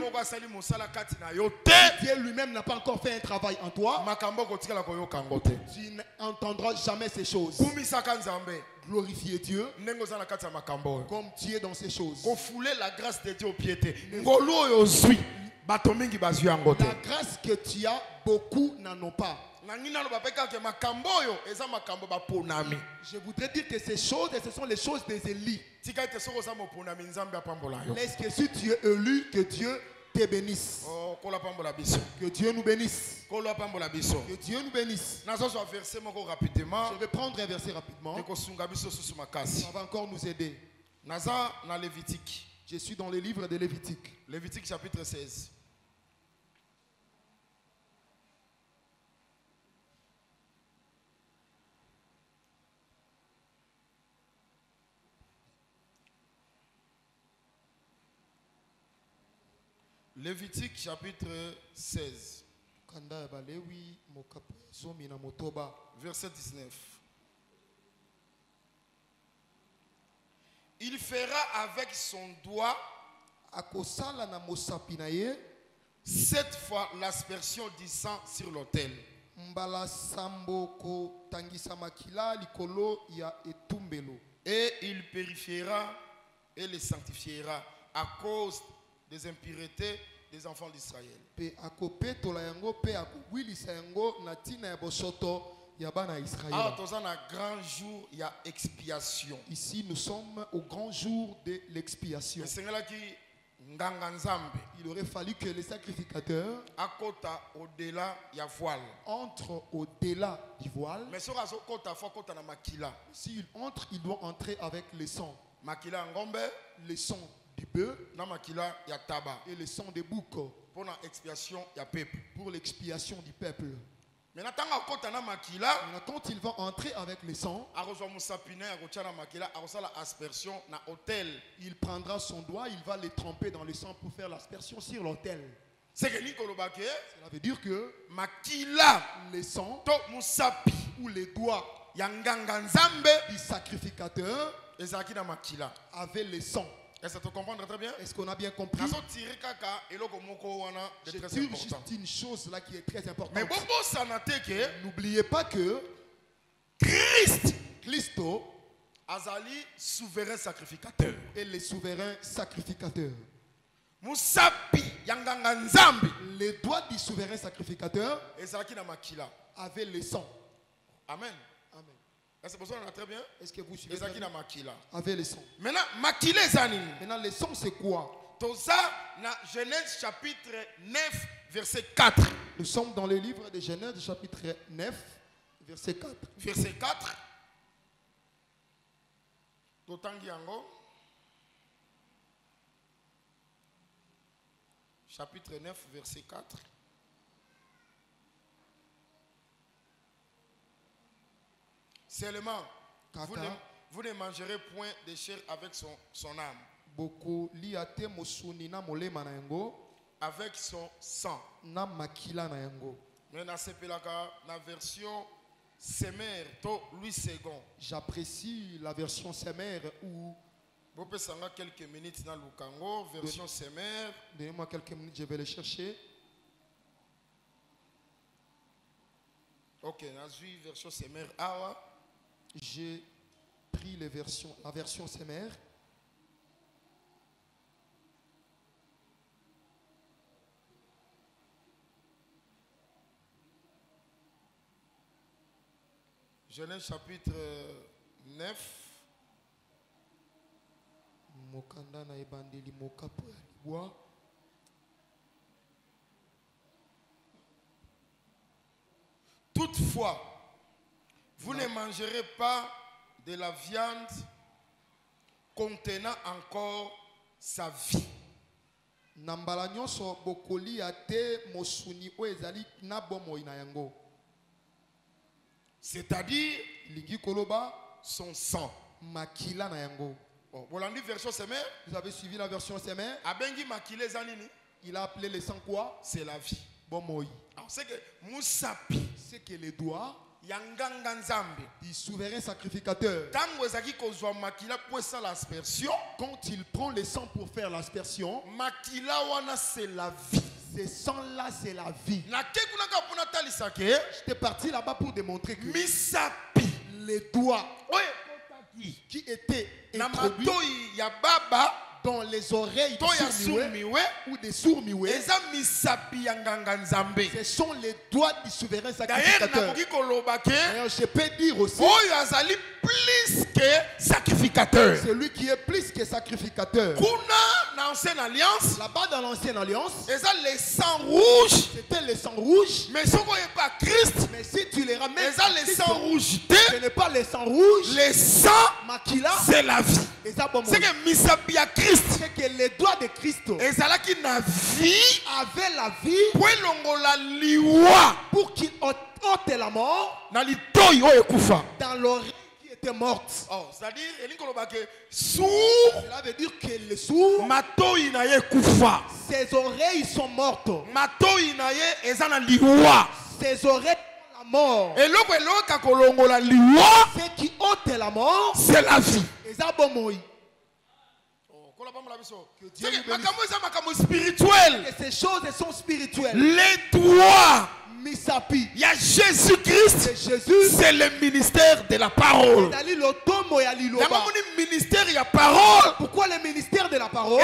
Dieu lui-même n'a pas encore fait un travail en toi, tu n'entendras jamais ces choses. Glorifier Dieu comme tu es dans ces choses. La grâce de Dieu aux piétés. La grâce que tu as, beaucoup n'en ont pas. Je voudrais dire que ces choses, ce sont les choses des élus. Laisse que si tu es élu, que Dieu te bénisse. Que Dieu nous bénisse. Que Dieu nous bénisse. Je vais prendre un verset rapidement. Ça va encore nous aider. Je suis dans le livre de Lévitique. Lévitique chapitre 16. Lévitique chapitre 16. Verset 19. Il fera avec son doigt 7 fois l'aspersion du sang sur l'autel. Et il purifiera et les sanctifiera à cause des impuretés des enfants d'Israël. Israël. Grand jour, il y a expiation. Ici, nous sommes au grand jour de l'expiation. Il aurait fallu que les sacrificateurs entrent au-delà du voile. S'il entre, il doit entrer avec le sang. Le sang du bœuf et le sang des boucs pour l'expiation du peuple. Maintenant, quand il va entrer avec le sang, il prendra son doigt, il va le tremper dans le sang pour faire l'aspersion sur l'autel. Cela veut dire que le sang ou les doigts du sacrificateur avait le sang. Est-ce que tu comprends très bien? Est-ce qu'on a bien compris? Je tire juste une chose là qui est très importante. N'oubliez pas que Christo Azali souverain sacrificateur. Et le souverain sacrificateur. Les doigts du souverain sacrificateur avaient le sang. Amen. Amen. Est-ce que vous avez très bien? Est-ce que vous suivez? Avec le sang. Maintenant, le sang c'est quoi? Genèse chapitre 9, verset 4. Nous sommes dans le livre de Genèse chapitre 9, verset 4. Verset 4. Chapitre 9, verset 4. Seulement, vous ne mangerez point de chair avec son âme. Avec son sang. Mais la version Semer, Louis II. J'apprécie la version Semer ou. Vous pouvez quelques minutes dans le Congo, version Semer. Donnez-moi quelques minutes, je vais le chercher. Ok, la version Semer. Awa. J'ai pris la version Semer. Genèse chapitre 9. Toutefois, vous ne mangerez pas de la viande contenant encore sa vie. C'est-à-dire son sang. Oh, vous avez suivi la version Semer? Il a appelé le sang quoi? C'est la vie. C'est que les doigts du souverain sacrificateur, quand il prend le sang pour faire l'aspersion, c'est la vie. Ce sang-là, c'est la vie. J'étais parti là-bas pour démontrer que les doigts qui étaient introduits dans les oreilles ou des sourds-muets, ce sont les doigts du souverain sacrificateur. D'ailleurs, je peux dire aussi, plus que sacrificateur. Celui qui est plus que sacrificateur. Là-bas dans l'ancienne alliance, le sang rouge. C'était le sang rouge. Mais si on n'est pas Christ, mais si tu les ramènes, le sang rouge. Ce n'est pas le sang rouge. Le sang, c'est la vie. C'est que misapia Christ. C'est que les doigts de Christ avaient la vie pour qu'il ôte la mort dans l'oreille qui était morte. Oh, c'est-à-dire, cela veut dire que le sourd, ses oreilles sont mortes. Ses oreilles sont la mort. Ce qui ôte la mort, c'est la vie. Et ces choses sont spirituelles. Les doigts. Il y a Jésus-Christ. C'est le ministère de la parole. Ministère de la parole. Pourquoi le ministère de la parole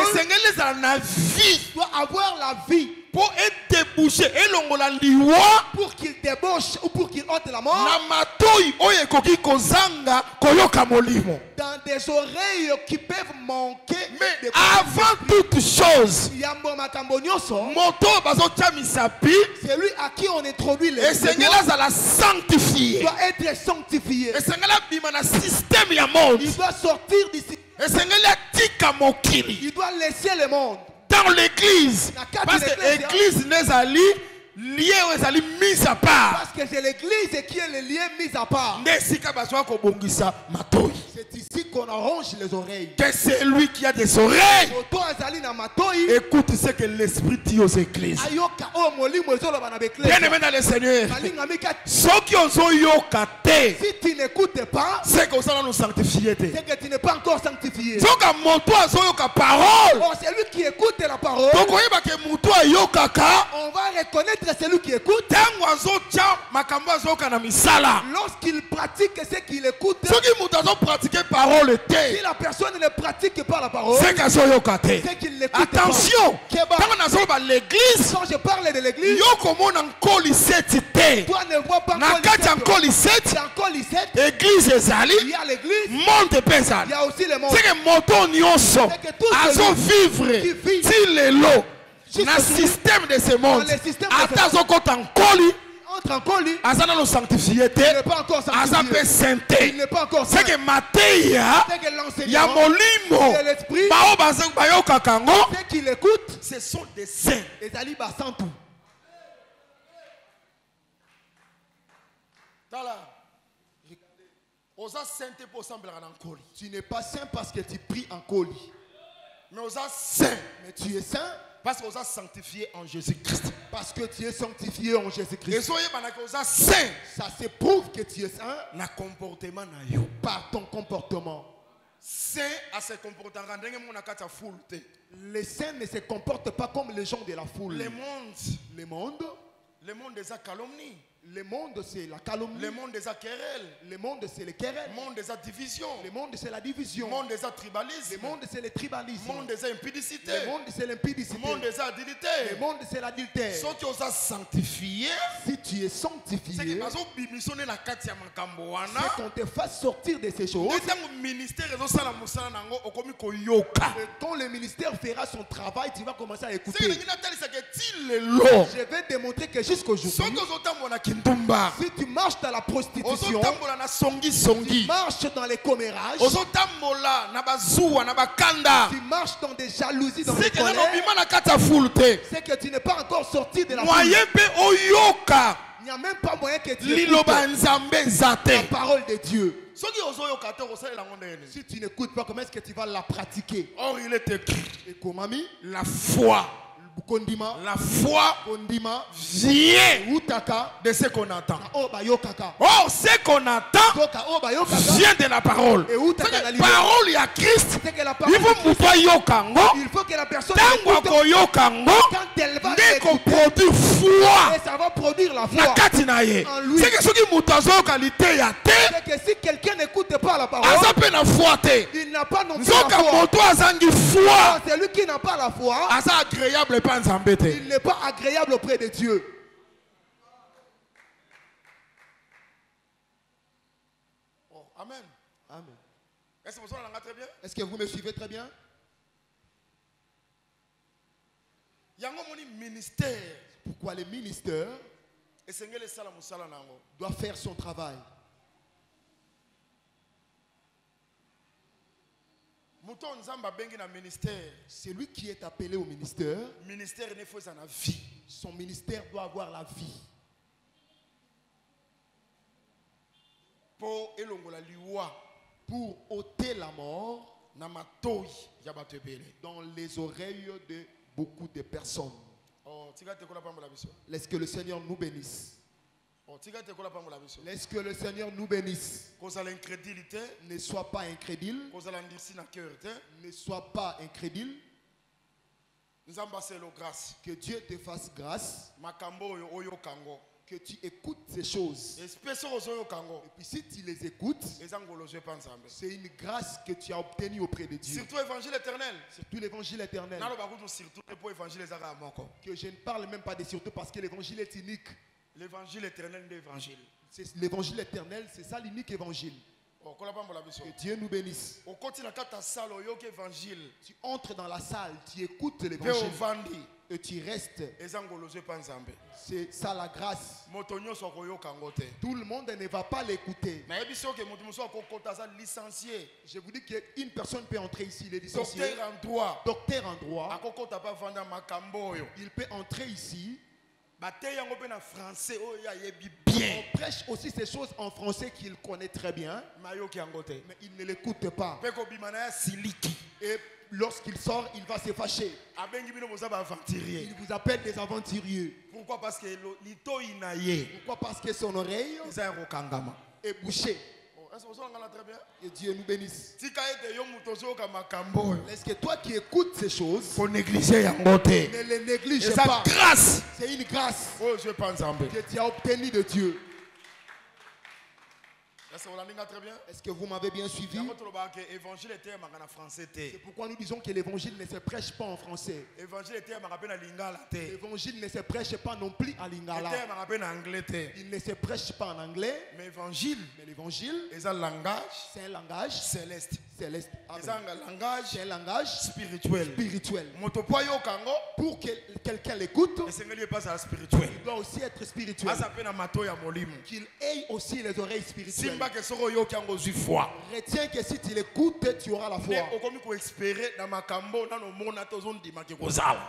doit avoir la vie pour déboucher et longola liwa pour qu'il débauche ou pour qu'il ôte la mort. Na matoi oye koki kozanga koyoka molimo. Dans des oreilles qui peuvent manquer. Mais avant toute chose, moto c'est lui à qui on introduit les sanctifié. Il doit être sanctifié. Système ya monde. Il doit sortir d'ici. Il doit laisser le monde. Dans l'église. Parce que l'église n'est ali lié aux ali mis à part. Parce que c'est l'église qui est le lien mis à part. C'est ici qu'on arrange les oreilles. Que c'est lui qui a des oreilles. Écoute ce que l'esprit dit aux églises. Bien aimé dans le Seigneur. Ceux qui ont yokaté. Si tu n'écoutes pas, c'est que ça va nous sanctifier. C'est que tu n'es pas encore sanctifié. C'est lui qui écoute la parole. On va reconnaître celui qui écoute. Lorsqu'il pratique ce qu'il écoute. Parole. Si la personne ne pratique pas la parole, c'est qu'il l'écoute. Attention, quand l'église, quand je parle de l'église, toi ne vois pas l'église il y a l'église, il y a aussi le monde. C'est que moto nyonso azo vivre si lelo na système de ce monde atazo kota nkoli entre en colis, Azana no sanctifié, il n'est pas encore sanctifié. Il n'est pas encore saint. C'est que Matéia, il y a molimo, bao bazang bayo kakango. Ceux qui l'écoutent, ce sont des saints. Les alibas sans tout. Tu n'es pas saint parce que tu pries en colis. Mais tu es saint parce que tu es sanctifié en Jésus-Christ. Parce que tu es sanctifié en Jésus-Christ. Ça se prouve que tu es saint par ton comportement. Les saints ne se comportent pas comme les gens de la foule. Le monde des calomnies. Le monde c'est la calomnie. Le monde des querelles. Le monde c'est les querelles. Le monde des divisions. Le monde c'est la division. Le monde des tribalismes. Le monde c'est le tribalisme. Le monde des impudicités. Le monde c'est l'impudicité. Le monde des adultères. Le monde c'est l'adultère. Si tu es sanctifié, si tu es sanctifié, c'est qu'on te fasse sortir de ces choses. Et quand le ministère fera son travail, tu vas commencer à écouter. Je vais démontrer que jusqu'aujourd'hui, si tu marches dans la prostitution, tu marches dans les commérages, tu marches dans des jalousies, dans des colères, c'est que tu n'es pas encore sorti de la foule. Il n'y a même pas moyen que tu écoutes la parole de Dieu. Si tu n'écoutes pas, comment est-ce que tu vas la pratiquer? Or, il est écrit, et comment la foi. La foi vient de ce qu'on entend. Or, ce qu'on entend vient de la parole. La parole y a Christ. Il faut que la personne écoute. Quand elle va écouter, et ça va produire la foi en lui. C'est que si quelqu'un n'écoute pas la parole, il n'a pas non plus la foi. Celui qui n'a pas la foi, il n'est pas agréable auprès de Dieu. Oh, amen. Amen. Est-ce que vous entendez très bien? Est-ce que vous me suivez très bien? Il y a un ministère. Pourquoi le ministère doit faire son travail? C'est lui qui est appelé au ministère. Son ministère doit avoir la vie. Pour ôter la mort dans les oreilles de beaucoup de personnes. Laisse que le Seigneur nous bénisse. Laisse que le Seigneur nous bénisse. Ne sois pas incrédule. Ne sois pas incrédule. Que Dieu te fasse grâce que tu écoutes ces choses. Et puis si tu les écoutes, c'est une grâce que tu as obtenue auprès de Dieu. Surtout l'évangile éternel. Surtout l'évangile éternel. Que je ne parle même pas de surtout parce que l'évangile est unique. L'évangile éternel d'évangile. L'évangile éternel, c'est ça l'unique évangile. Que Dieu nous bénisse. Tu entres dans la salle, tu écoutes l'évangile et tu restes. C'est ça la grâce. Tout le monde ne va pas l'écouter. Je vous dis qu'une personne peut entrer ici, il est licencié. Docteur en droit. Il peut entrer ici. On prêche aussi ces choses en français qu'il connaît très bien, mais il ne l'écoute pas. Et lorsqu'il sort, il va se fâcher. Il vous appelle des aventuriers. Pourquoi? Parce que son oreille est bouchée. Que Dieu nous bénisse. Est-ce que toi qui écoutes ces choses, ne les néglige pas. Grâce. C'est une grâce que tu as obtenue de Dieu. Est-ce que vous m'avez bien suivi? C'est pourquoi nous disons que l'évangile ne se prêche pas en français. L'évangile ne se prêche pas non plus en lingala. Il ne se prêche pas en anglais. Mais l'évangile, c'est un langage céleste. C'est un langage spirituel. Pour que quelqu'un l'écoute, il doit aussi être spirituel. Qu'il ait aussi les oreilles spirituelles. Retiens que si tu l'écoutes, tu auras la foi.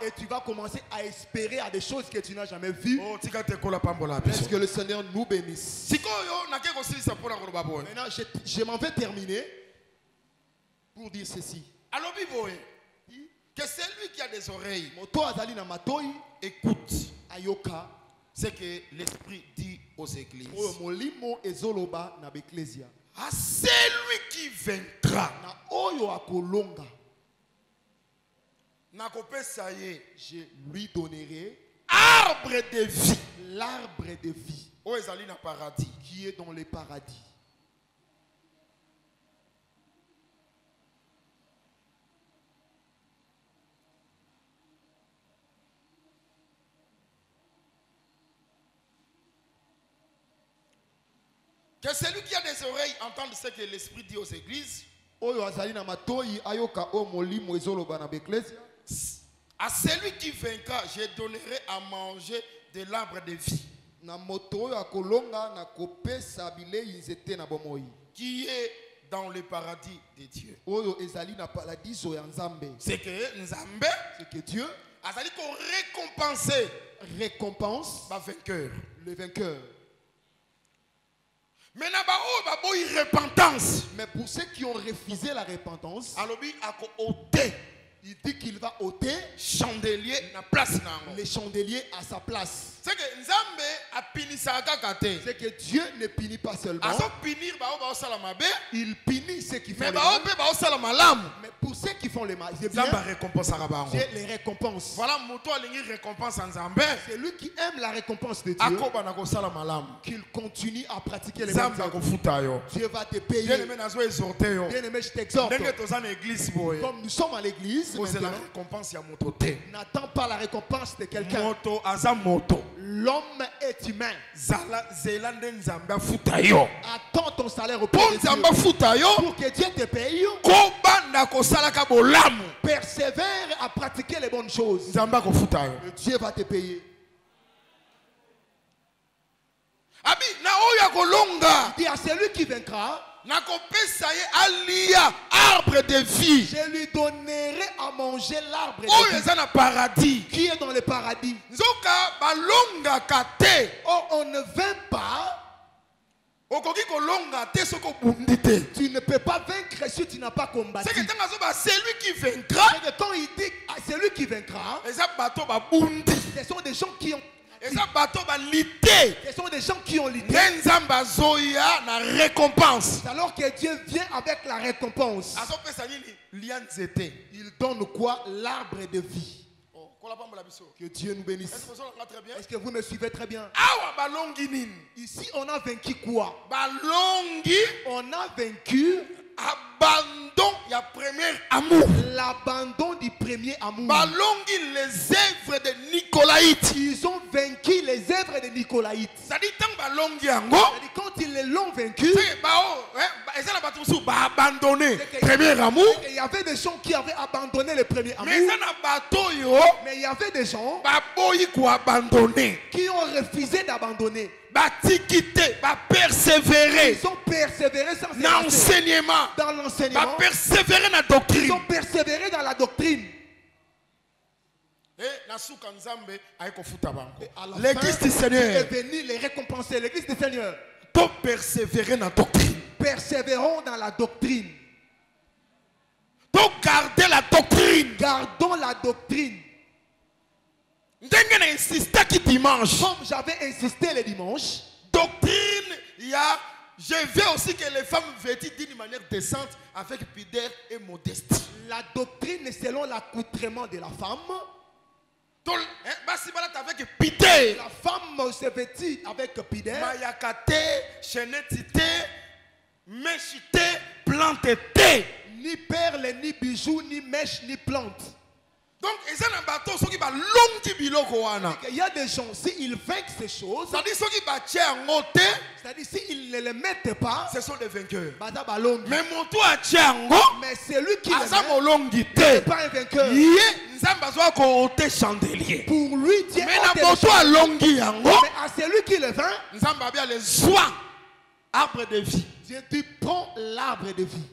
Et tu vas commencer à espérer à des choses que tu n'as jamais vues. Est-ce que le Seigneur nous bénisse? Maintenant, je m'en vais terminer pour dire ceci. Que celui qui a des oreilles écoute. Ayoka. C'est que l'Esprit dit aux églises. À celui qui vaincra, je lui donnerai arbre de vie. L'arbre de vie qui est dans le paradis. Que celui qui a des oreilles entende ce que l'Esprit dit aux églises. À celui qui vaincra, je donnerai à manger de l'arbre de vie. Qui est dans le paradis de Dieu. C'est que Dieu a récompensé le vainqueur. Mais pour ceux qui ont refusé la repentance, il dit qu'il va ôter les chandeliers à sa place. C'est que Dieu ne punit pas seulement. Il punit ceux qui font le mal. Mais pour ceux qui font le mal, Dieu les récompense. C'est lui qui aime la récompense de Dieu. Qu'il continue à pratiquer les bonnes œuvres. Dieu va te payer. Bien-aimé, je t'exhorte. Comme nous sommes à l'église, n'attends pas la récompense de quelqu'un. L'homme est humain. Attends ton salaire auprès de Dieu pour que Dieu te paye. Persévère à pratiquer les bonnes choses. Dieu va te payer. Il dit à celui qui vaincra, arbre de vie. Je lui donnerai à manger l'arbre de vie qui est dans le paradis. Or, on ne vainc pas. Tu ne peux pas vaincre si tu n'as pas combattu. C'est que celui qui vaincra, quand il dit à celui qui vaincra, ce sont des gens qui ont ce sont des gens qui ont lutté. Alors que Dieu vient avec la récompense. Il donne quoi? L'arbre de vie. Que Dieu nous bénisse. Est-ce que vous me suivez très bien? Ici, on a vaincu quoi? On a vaincu abandon ya premier amour. L'abandon du premier amour. Balongi les œuvres de Nicolaïte. Ils ont vaincu les œuvres de Nicolaïte. Ça dit tant balongi yango. Quand ils l'ont vaincu, abandonné premier amour. Il y avait des gens qui avaient abandonné le premier amour. Mais il y avait des gens qui ont refusé d'abandonner. Persévérer. Ils ont persévéré sans l'enseignement. Dans l'enseignement. Persévérer dans la doctrine. Ils ont persévéré dans la doctrine. L'église du Seigneur est venue les récompenser. L'église du Seigneur. Pour persévérer dans la doctrine. Persévérons dans la doctrine. Pour garder la doctrine. Gardons la doctrine. Dimanche. Comme j'avais insisté le dimanche. Doctrine, il y a. Je veux aussi que les femmes vêtues d'une manière décente, avec pudeur et modestie. La doctrine est selon l'accoutrement de la femme. La femme se vêtit avec pudeur. Mayakate, chenetite, mechite, plantete. Ni perles, ni bijoux, ni mèches, ni plantes. Donc, il y a des gens, s'ils vainquent ces choses, c'est-à-dire s'ils ne les mettent pas, ce sont des vainqueurs. Mais celui qui n'est pas un vainqueur. Pour lui, Dieu mais à celui qui le vainc, arbre de vie. Dieu dit, prends l'arbre de vie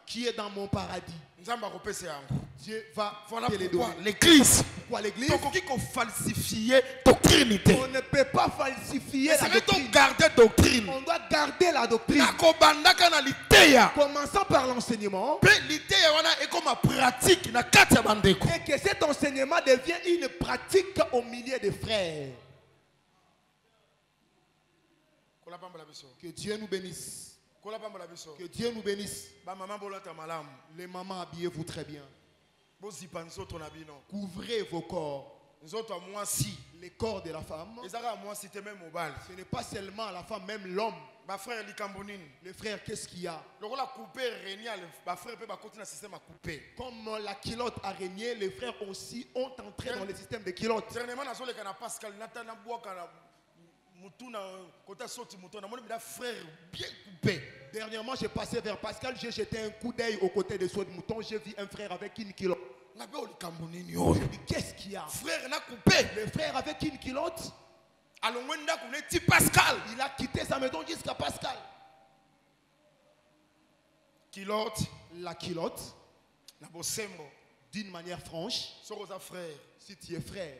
qui est dans mon paradis. Dieu va te le donner. L'église. Pourquoi l'église? On ne peut pas falsifier la doctrine. Doctrine. On doit garder la doctrine. Commençons par l'enseignement. Et que cet enseignement devient une pratique au milieu des frères. Que Dieu nous bénisse. Que Dieu nous bénisse. Les mamans, habillez-vous très bien. Couvrez vos corps. Les corps de la femme. Ce n'est pas seulement la femme, même l'homme. Les frères, qu'est-ce qu'il y a? Comme la culotte araignée, les frères aussi ont entré dans le système de culottes. Dernièrement, j'ai passé vers Pascal, j'ai jeté un coup d'œil aux côtés de saut de mouton, j'ai vu un frère avec une culotte. Qu'est-ce qu'il y a? Le frère avec une culotte. Il a quitté sa maison jusqu'à Pascal. La culotte. D'une manière franche. Si tu es frère.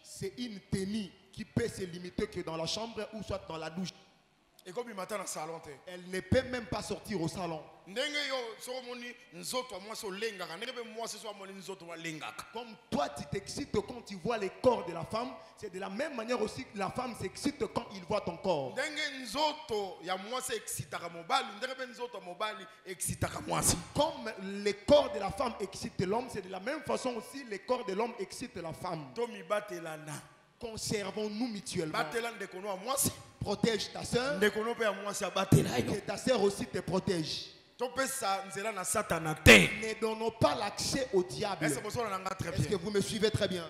C'est une tenue qui peut se limiter que dans la chambre ou soit dans la douche. Elle ne peut même pas sortir au salon. Comme toi tu t'excites quand tu vois les corps de la femme, c'est de la même manière aussi que la femme s'excite quand il voit ton corps. Comme les corps de la femme excitent l'homme, c'est de la même façon aussi les corps de l'homme excitent la femme. Conservons-nous mutuellement. Protège ta soeur. Que ta soeur aussi te protège. Ne donnons pas l'accès au diable. Est-ce que vous me suivez très bien?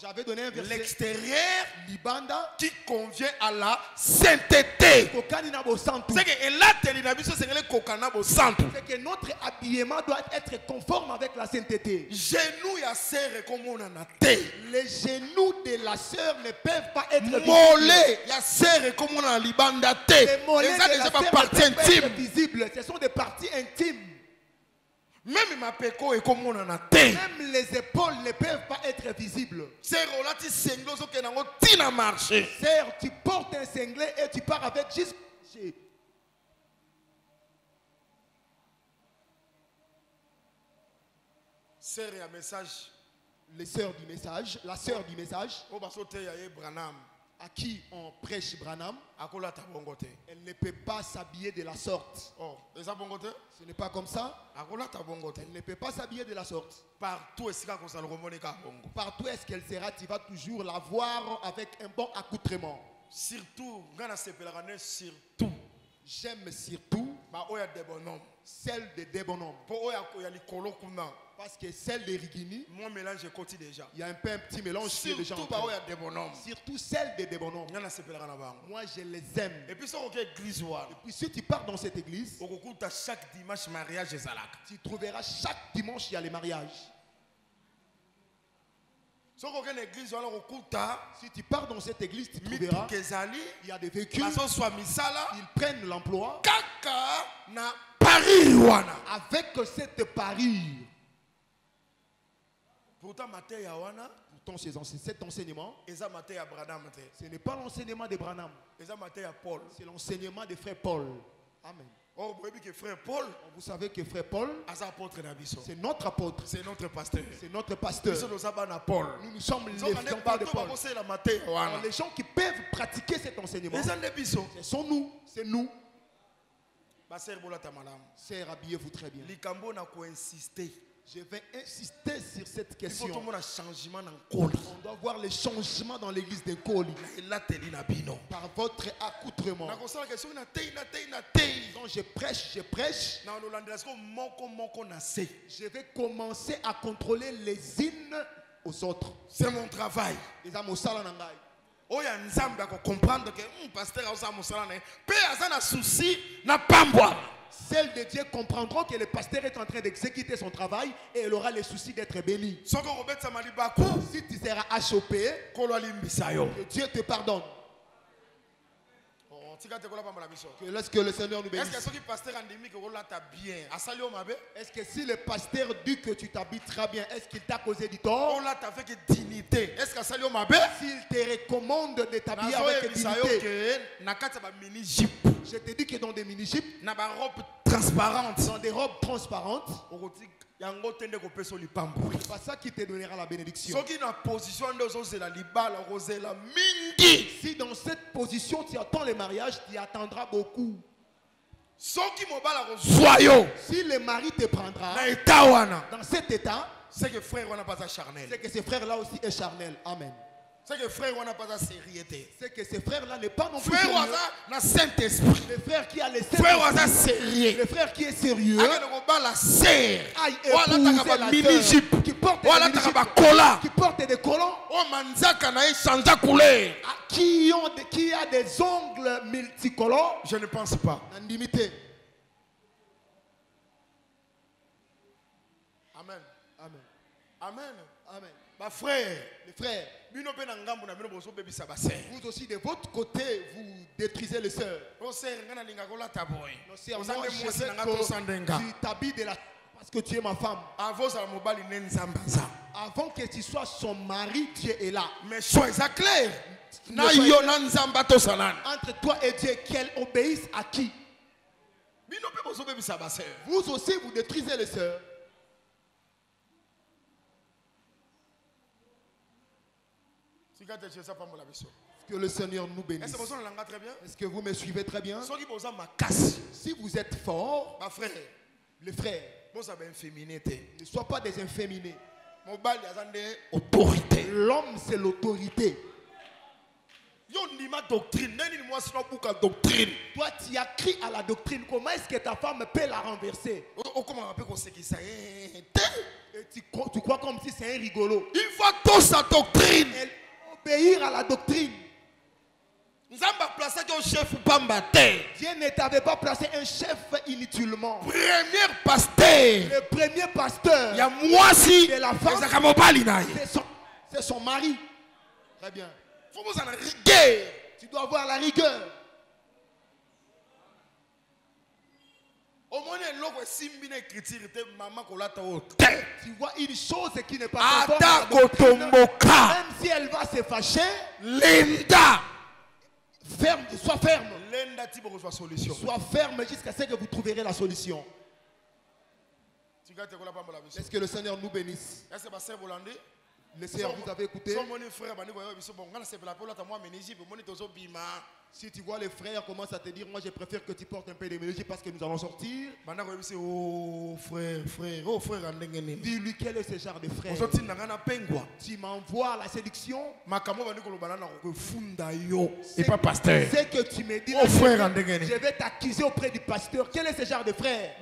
J'avais donné un verset. L'extérieur libanda qui convient à la sainteté. C'est que notre habillement doit être conforme avec la sainteté. Les genoux de la sœur ne peuvent pas être visibles. Les mollets de la sœur ne peuvent pas être visibles. Ce sont des parties intimes. Même les épaules ne peuvent pas être visibles. Sœur, tu portes un cinglet et tu pars avec juste. Sœur, il y a un message. Les sœurs du message, la sœur du message. à qui on prêche Branham, elle ne peut pas s'habiller de la sorte. Oh, ce n'est pas comme ça. Elle ne peut pas s'habiller de la sorte. Partout est-ce qu'elle sera, tu vas toujours la voir avec un bon accoutrement. Surtout, j'aime surtout celle de bonhommes. Parce que celle de Rigini, il y a un petit mélange qui est déjà en train. Surtout celle de bonhommes. Moi je les aime. Et puis si tu pars dans cette église, chaque dimanche mariage, tu trouveras chaque dimanche il y a les mariages. Si tu pars dans cette église, tu trouveras il y a des véhicules, ils prennent l'emploi avec cette parure. Pourtant, cet enseignement, ce n'est pas l'enseignement de Branham, c'est l'enseignement de frère Paul. Amen. Oh, frère Paul, vous savez que frère Paul, c'est notre apôtre, c'est notre pasteur. C'est notre pasteur. Nous sommes les enfants de Paul. Alors, les gens qui peuvent pratiquer cet enseignement, ce sont nous. C'est nous. Sœur, habillez-vous très bien. Je vais insister sur cette question. On doit voir les changements dans l'église de Koli par votre accoutrement. Quand je prêche, je vais commencer à contrôler les unes aux autres. C'est mon travail. Comprendre que pasteur a un souci n'a pas moi. Celles de Dieu comprendront que le pasteur est en train d'exécuter son travail et il aura le souci d'être béni. Si tu seras achoppé, que Dieu te pardonne. Laisse que le Seigneur nous bénisse. Est-ce que si le pasteur dit que tu t'habilles très bien, est-ce qu'il t'a causé du tort? S'il te recommande de t'habiller avec dignité, je te dis que dans des mini-jupes, dans des robes transparentes, c'est pas ça qui te donnera la bénédiction. Si dans cette position tu attends le mariage, tu attendras beaucoup. Si le mari te prendra dans cet état, c'est que frère on n'a pas charnel. C'est que ce frère là aussi est charnel. Amen. C'est que frère on n'a pas sérieuxité. C'est que ce frère là n'est pas non plus frère sérieux. Le Saint-Esprit. Le frère qui a le Saint-Esprit. Frère sérieux. Le frère qui est sérieux. La sœur. Qui porte des collants. Qui a des ongles multicolores. Je ne pense pas. Amen. Amen. Amen. Amen. Amen. Ma frère, les frères, vous aussi de votre côté, vous détruisez les sœurs. Tu t'habilles de la... parce que tu es ma femme. Avant que tu sois son mari, Dieu est là. Mais sois clair. Entre toi et Dieu, qu'elle obéisse à qui? Vous aussi, vous détruisez les sœurs. Que le Seigneur nous bénisse. Est-ce que vous me suivez très bien? Si vous êtes fort, les frères, ne soient pas des inféminés. L'homme, c'est l'autorité. Toi, tu as crié à la doctrine. Comment est-ce que ta femme peut la renverser? Et tu crois comme si c'est un rigolo. Il faut toute sa doctrine. Obéir à la doctrine. Dieu ne t'avait pas placé un chef inutilement. Le premier pasteur de la femme, c'est son mari. Très bien. Tu dois avoir la rigueur. Tu vois une chose qui n'est pas conforme, même si elle va se fâcher, ferme, sois ferme. Sois ferme jusqu'à ce que vous trouverez la solution. Est-ce que le Seigneur nous bénisse? Les sœurs, vous avez écouté? Si tu vois les frères commencent à te dire, moi je préfère que tu portes un peu de mélodie parce que nous allons sortir. Oh frère, Dis-lui quel est ce genre de frère. Tu m'envoies à la séduction. Et pas pasteur. C'est que tu me dis. Oh frère, je vais t'accuser auprès du pasteur. Quel est ce genre de frère?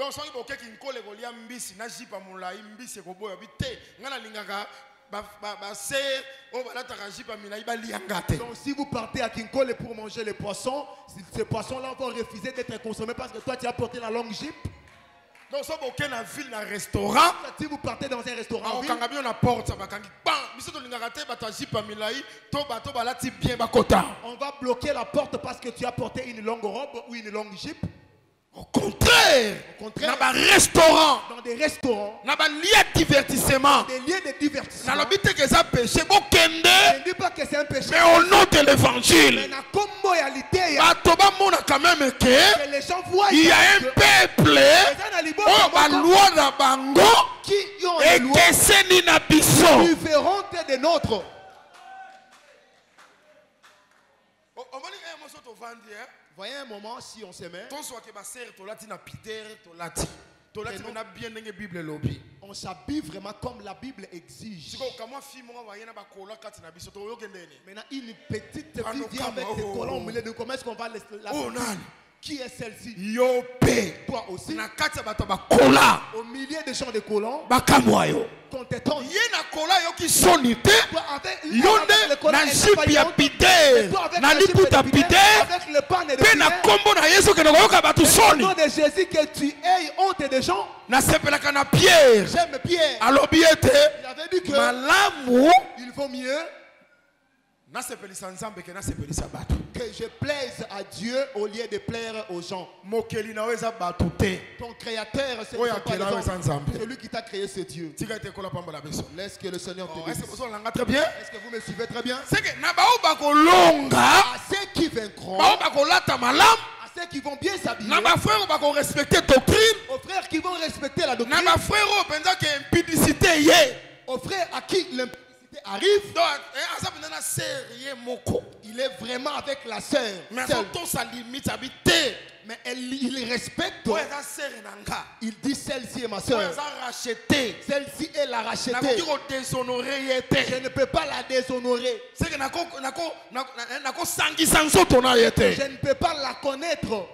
Donc si vous partez à Kinkole pour manger les poissons, ces poissons-là vont refuser d'être consommés parce que toi tu as porté la longue jupe. Donc si restaurant, si vous partez dans un restaurant, on va bloquer la porte parce que tu as porté une longue robe ou une longue jupe. Au contraire, dans un restaurant, dans des restaurants, dans des lieux de divertissement, des lieux de divertissement, dans le but que ça péché, je ne dis pas que c'est un péché, mais au nom de l'évangile, mais comme moralité, quand même que les gens voient il y a un peuple qui ont des lois différentes des nôtres. Voyez un moment si on s'aimait. On s'habille vraiment comme la Bible exige. Maintenant, une petite fille vient avec des collants au milieu de comment est-ce qu'on va la qui est celle-ci? Toi aussi. Au milieu des gens de collants. Quand t'es ton. Nom de Jésus que tu aies honte des gens. J'aime Pierre. Il avait dit que il vaut mieux que je plaise à Dieu au lieu de plaire aux gens. Ton créateur, c'est celui qui t'a créé, c'est Dieu. Laisse que le Seigneur te bénisse. Est-ce que vous me suivez très bien? À ceux qui vaincront, à ceux qui vont bien s'habiller, aux frères qui vont respecter la doctrine, aux frères à qui l'impudicité arrive, il est vraiment avec la sœur. Mais il respecte. Il dit celle-ci est ma sœur. Celle-ci est la rachetée. Je ne peux pas la déshonorer. Je ne peux pas la connaître.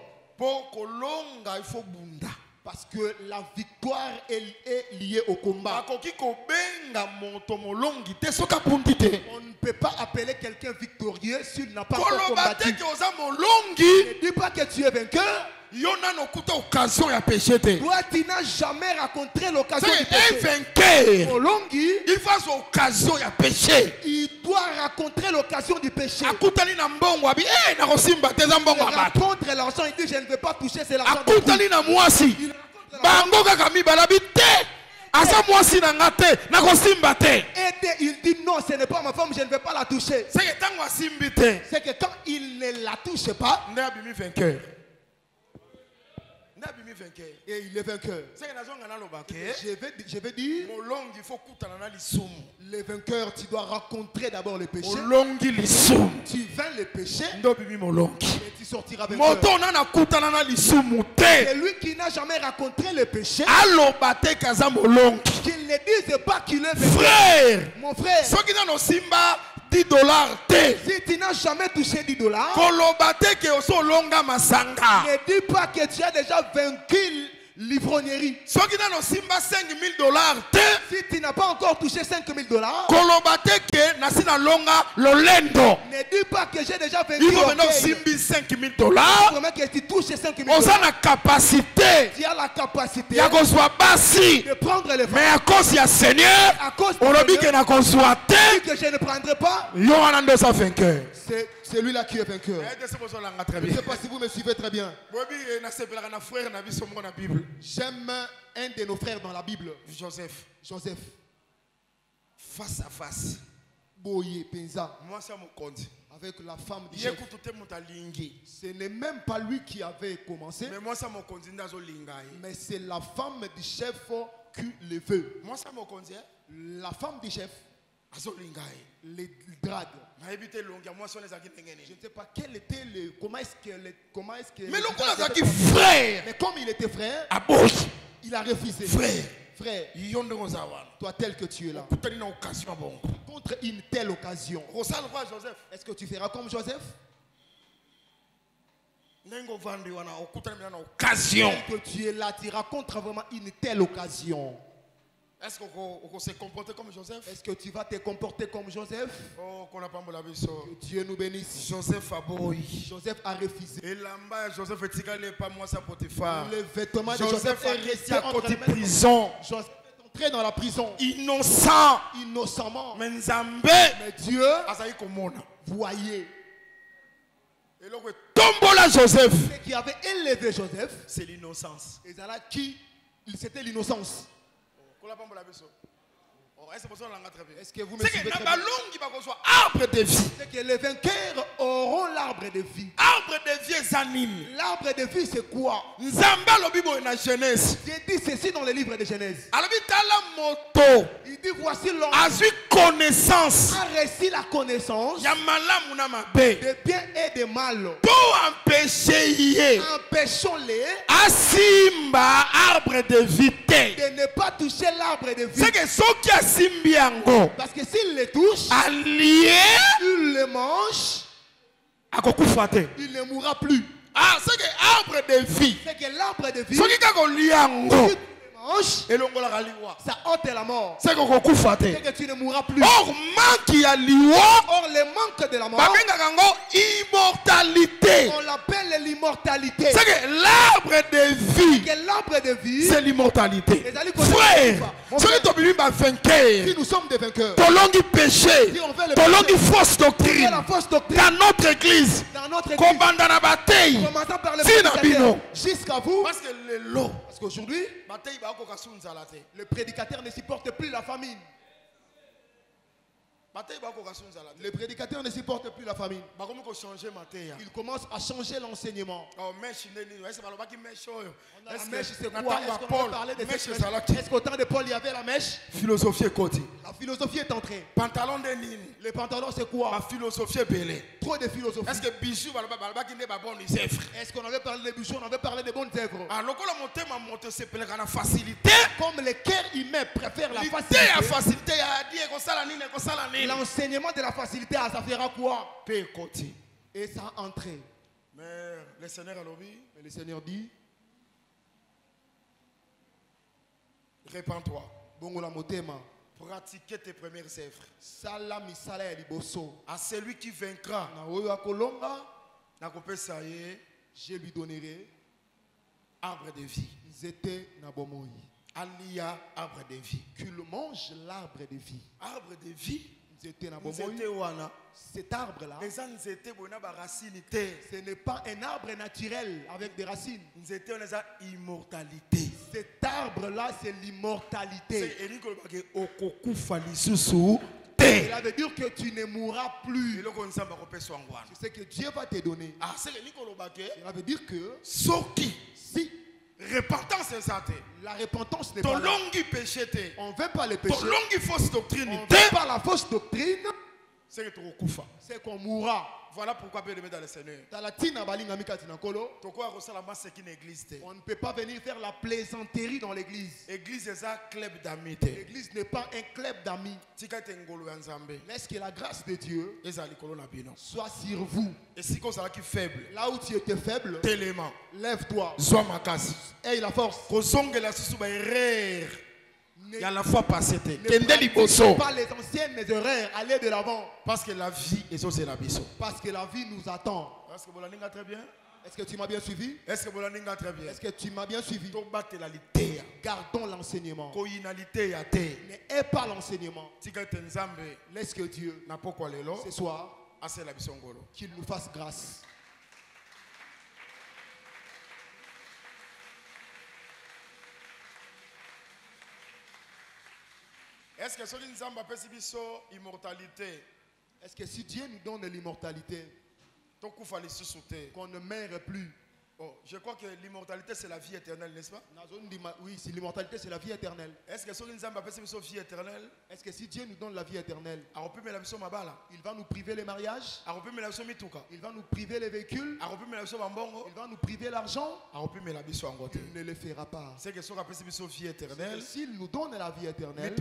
Parce que la victoire est liée au combat. On ne peut pas appeler quelqu'un victorieux s'il n'a pas encore combattu. Ne dis pas que tu es vainqueur. Toi, tu n'as jamais rencontré l'occasion de pécher. Il doit rencontrer l'occasion du péché. Il rencontre l'argent, il dit je ne veux pas toucher, c'est l'argent de Dieu. Il dit non, ce n'est pas ma femme, je ne vais pas la toucher. C'est que quand il ne la touche pas, et il est vainqueur. Je vais dire, les vainqueurs, tu dois rencontrer d'abord le péché. Tu vaincres le péché et tu sortiras vainqueur. C'est lui qui n'a jamais rencontré le péché. Qu'il ne dise pas qu'il est vainqueur. Frère, mon frère, $10 si tu n'as jamais touché $10, ne dis pas que tu as déjà vaincu l'ivrognerie. Si tu n'as pas encore touché $5,000, ne dis pas que j'ai déjà vaincu l'orgueil. Que tu touches $5,000, tu as la capacité de prendre les mais à cause du Seigneur, on a dit que je ne prendrai pas. C'est lui-là qui est vainqueur. Je ne sais pas si vous me suivez très bien. J'aime un de nos frères dans la Bible, Joseph. Face à face. Boye Penza. Avec la femme du chef. Ce n'est même pas lui qui avait commencé. Mais c'est la femme du chef qui le veut. La femme du chef. les dragues. Je ne sais pas quel était le. Comment est-ce que. Mais frère. Mais comme il était frère, il a refusé. Frère, toi tel que tu es là, contre une telle occasion, est-ce que tu feras comme Joseph? Tel que tu es là, tu iras contre vraiment une telle occasion. Est-ce qu'on se comporter comme Joseph? Est-ce que tu vas te comporter comme Joseph? Oh, qu'on a pas que Dieu nous bénisse. Joseph a Joseph a refusé. Et là-bas, Joseph est pas moi sa Potiphar. Le vêtement de Joseph est resté à côté prison. Joseph est entré dans la prison. Innocent. Innocemment. Mais Dieu, voyez. Et le tombola Joseph. Ce qui avait élevé Joseph, c'est l'innocence. Et là qui, c'était l'innocence. Est-ce que vous me suivez très bien? Arbre de vie. C'est que les vainqueurs auront l'arbre de vie. Arbre de vie est anime. L'arbre de vie c'est quoi? Genèse. J'ai dit ceci dans le livre de Genèse. Il dit voici l'homme a eu connaissance. A reçu la connaissance de bien et de mal. Pour empêcher empêchons-les Asimba arbre de vie de ne pas toucher l'arbre de vie. C'est que ceux qui asimbiango parce que s'il le touche, allié, il le mange, il ne mourra plus. Ah, c'est que l'arbre de vie. C'est que l'arbre de vie. Ceux qui liango. Ça ôte la mort. C'est que tu ne mourras plus. Or, le manque de la mort, immortalité. On l'appelle l'immortalité. C'est que l'arbre de vie. L'arbre de vie, c'est l'immortalité. Frère, si nous sommes des vainqueurs, si péché, si fausse doctrine, dans notre église, commençant par le jusqu'à vous, parce que parce qu'aujourd'hui, le prédicateur ne supporte plus la famine. Le prédicateur ne supporte plus la famine. Il commence à changer l'enseignement. C'est quoi? Est-ce qu'au temps de Paul il y avait la mèche? Philosophie la philosophie est entrée. Pantalon de nini. Le pantalon c'est quoi? La philosophie belé. Trop de philosophie. Est-ce que bijou est-ce qu'on avait parlé de bijoux, on avait parlé de bonnes œuvres? Comme le cœur humain préfère la facilité. L'enseignement de la facilité, ça fera quoi? Et ça a entré. Mais le Seigneur dit, répands-toi. Pratiquez tes premières œuvres. À celui qui vaincra, je lui donnerai arbre de vie. Alia arbre de vie. Qu'il mange l'arbre de vie. Arbre de vie. Cet arbre-là, ce n'est pas un arbre naturel avec des racines. Immortalité. Cet arbre-là, c'est l'immortalité. Cela veut dire que tu ne mourras plus. C'est ce que Dieu va te donner. Cela veut dire que si repentance la repentance n'est pas là. On ne veut pas le péché. On ne veut pas la fausse doctrine. C'est qu'on mourra. Voilà pourquoi bien aimé dans le Seigneur. On ne peut pas venir faire la plaisanterie dans l'église. L'église est un club d'amis. L'église n'est pas un club d'amis. Laisse que la grâce de Dieu soit sur vous. Et si vous êtes faible, là où tu étais faible, lève-toi. Aie la force. Il y a la fois passée. Pas les anciennes erreurs, allez de l'avant. Parce que la vie est aussi la vie. Parce que la vie nous attend. Est-ce que vous l'avez très bien? Est-ce que tu m'as bien suivi? Est-ce que vous l'avez très bien? Est-ce que tu m'as bien suivi? Gardons l'enseignement. Ne hais pas l'enseignement. Laisse que Dieu, ce soir, qu'il nous fasse grâce. Est-ce que immortalité? Est-ce que si Dieu nous donne l'immortalité, qu'on ne meurt plus, Oh, je crois que l'immortalité c'est la vie éternelle, n'est-ce pas? Oui, si l'immortalité c'est la vie éternelle. Est-ce que si Nzambe appelle ça vie éternelle? Est-ce que si Dieu nous donne la vie éternelle, il va nous priver les mariages? Il va nous priver les véhicules? Il va nous priver l'argent? Il ne le fera pas. C'est que si on appelle ça vie éternelle, s'il nous donne la vie éternelle,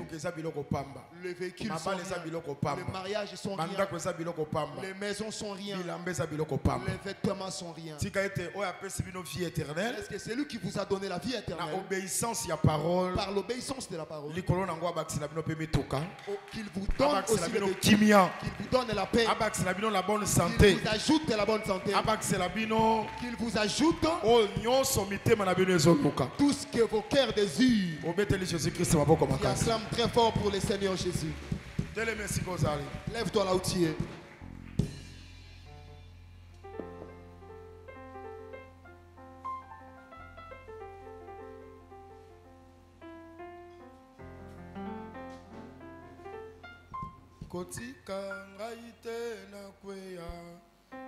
les véhicules sont rien, les mariages sont rien, les maisons sont rien, les vêtements sont rien. Est-ce que c'est lui qui vous a donné la vie éternelle? Par l'obéissance de la parole. Qu'il vous donne aussi le qu'il vous donne la paix, la bonne santé, qu'il vous ajoute la bonne santé, qu'il vous ajoute tout ce que vos cœurs désirent. Qui acclame très fort pour le Seigneur Jésus. Lève-toi là où tu es. Kotika ngaite na kweya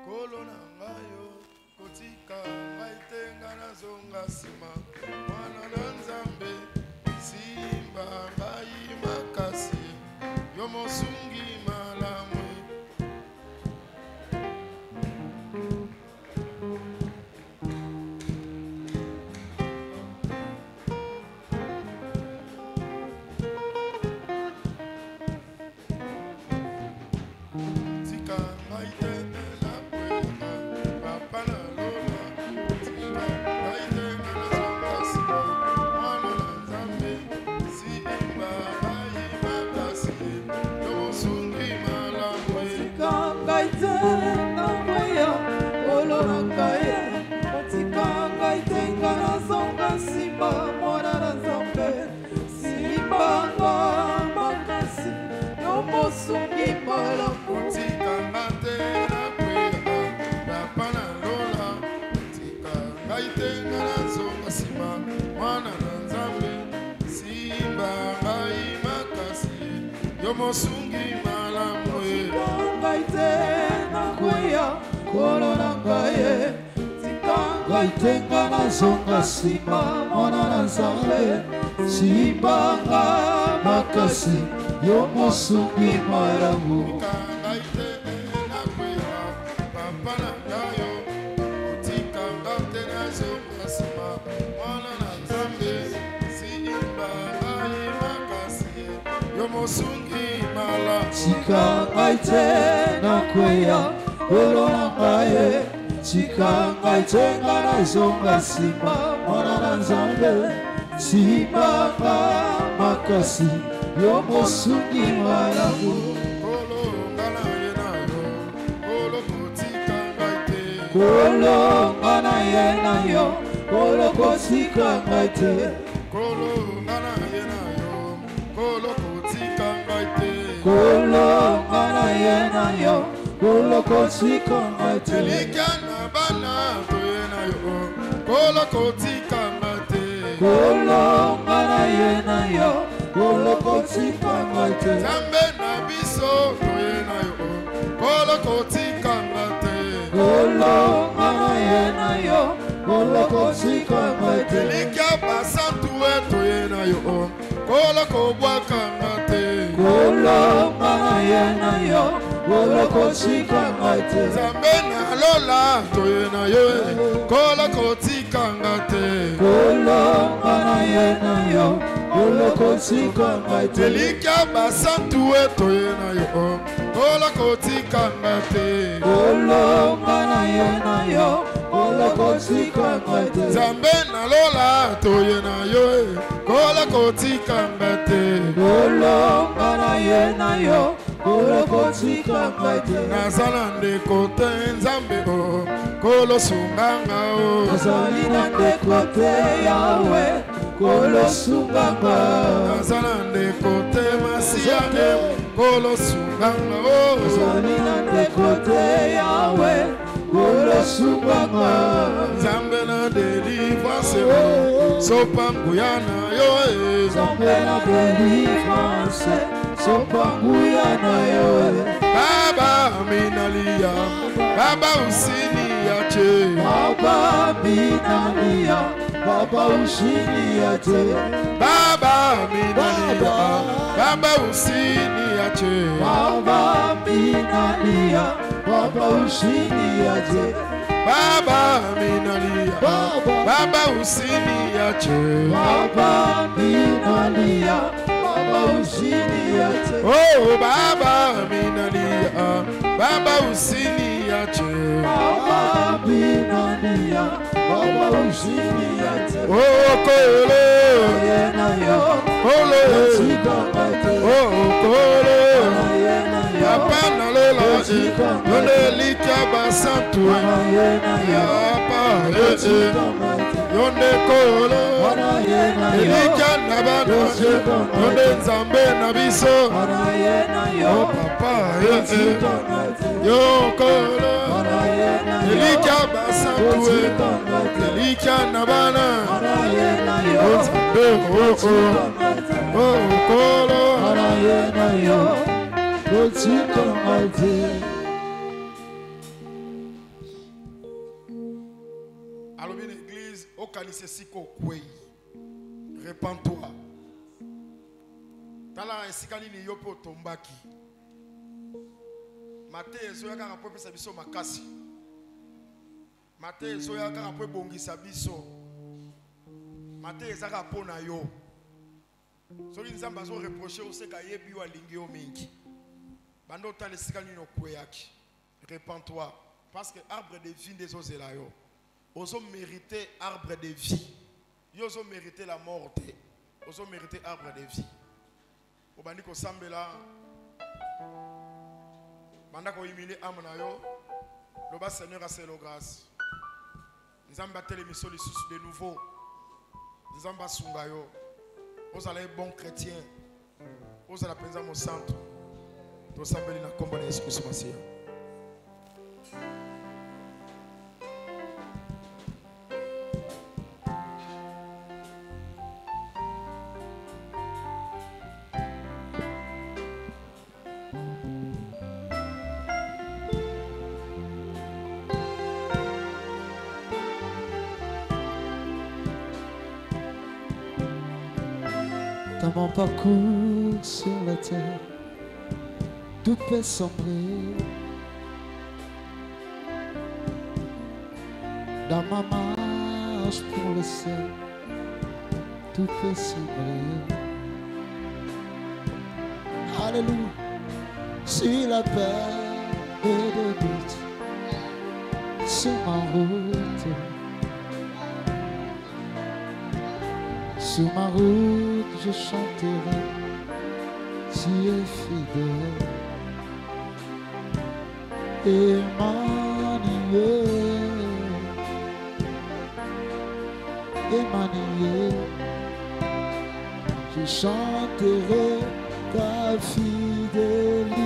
kolo na ngayo kotika ngaite ngana zonga sima mwana na Nzambe simba ngai makasi yo mosungi malamwe mosungi malamwe ngaite na kweya kolo na ngaye tikanga itenga na zonga sima mwana na Nzambe simbanga makasi yo mosungi malamwe ngaite na kweya papa na ngayo tikanga tena zonga sima mwana na Nzambe simbanga makasi yo mosungi Chika ngaite na kweya kolo na ngaye Chika ngaite ngana zonga sima mwana na Nzambe simbanga makasi yo mosungi malamu kolo ngana ye na yo kolo kotika ngaite kolo ngana ye na yo kolo kotika ngaite kolo ngana ye na yo kolo kotika ngaite kolo ngana ye na yo kolo kotika ngaite likana bana toye na yo kolo kotika ngaite kolo ngana ye na yo kolo kotika ngaite Nzambe na biso toye na yo kolo kotika ngaite kolo ngana ye na yo kolo kotika ngaite likia basantu toye na yo kolo kobwaka ngaite kolo ngana ye na yo kolo kotika ngaite Nzambe na lola toye na yo kolo kotika ngaite kolo ngana ye na yo kolo kotika ngaite likia basantu toye na yo kolo kotika ngaite kolo ngana ye na yo kolo kotika ngaite Nzambe na lola toye na yo kolo kotika ngaite kolo ngana ye na yo kolo kotika ngaite nazala ndeko te Nzambe o kolo sunganga o nazali na ndeko te Yawe kolo sunganga nazala ndeko te Masiane kolo sunganga o nazali na ndeko te Yawe kolo sunganga Nzambe na délivrance sopanguyana yo Nzambe na délivrance sopanguyana yo Baba minalia Baba usini yache Baba minalia, Baba usiniache. Baba minalia, Baba usiniache. Baba minalia, Baba usiniache. Baba minalia, Baba usiniache. Baba minalia, Baba usiniache. Oh Baba minalia, Baba usiniache. Baba minalia, Baba usiniache. Oh Kolo, Kolo, oh Kolo, Papa nalola, yone likia basantu, Papa yone Kolo, likia nabano, yone nzambe nabiso, oh Papa yo Kolo, likia basantu, likia nabana, oh Kolo. Alors bien l'église, au kanise siko kwei. Répands-toi. Tala esikani ni yopo tombaki. Mate ezo yaka rapope sabiso makasi. Mate ezo yaka rapope bongi sabiso. Mate ezaka pona yo. Soli nzamba zo reprocher oseka yebi wa lingi o mingi. Bando tala esikani no kweyaki. Répands-toi. Parce que arbre de vie des ozela yo. Oso mériter arbre de vie. Oso mériter la mort. Oso mériter arbre de vie. Obandi ko sambela. Banda ko humilier amna yo. Le bas Seigneur a ses grâce. Nzamba tele miso lisusu de nouveau. Nzamba sunga yo. Vous allez bon chrétien. Vous allez penser mon centre. Tout sambeli na kombo na Yesu Kristo Masia. Dans mon parcours sur la terre, tout peut sombrer. Dans ma marche pour le ciel, tout peut sombrer. Alléluia. Sur la paix et de doute, sur ma route. Sur ma route, je chanterai, tu es fidèle. Emmanuel, Emmanuel, je chanterai ta fidélité.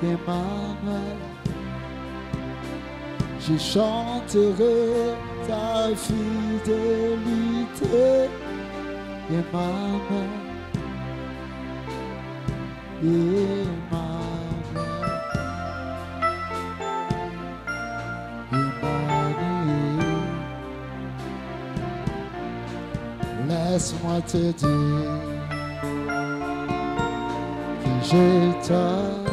Emmanuel, je chanterai ta fidélité. Emmanuel, Emmanuel, laisse-moi te dire que je t'aime.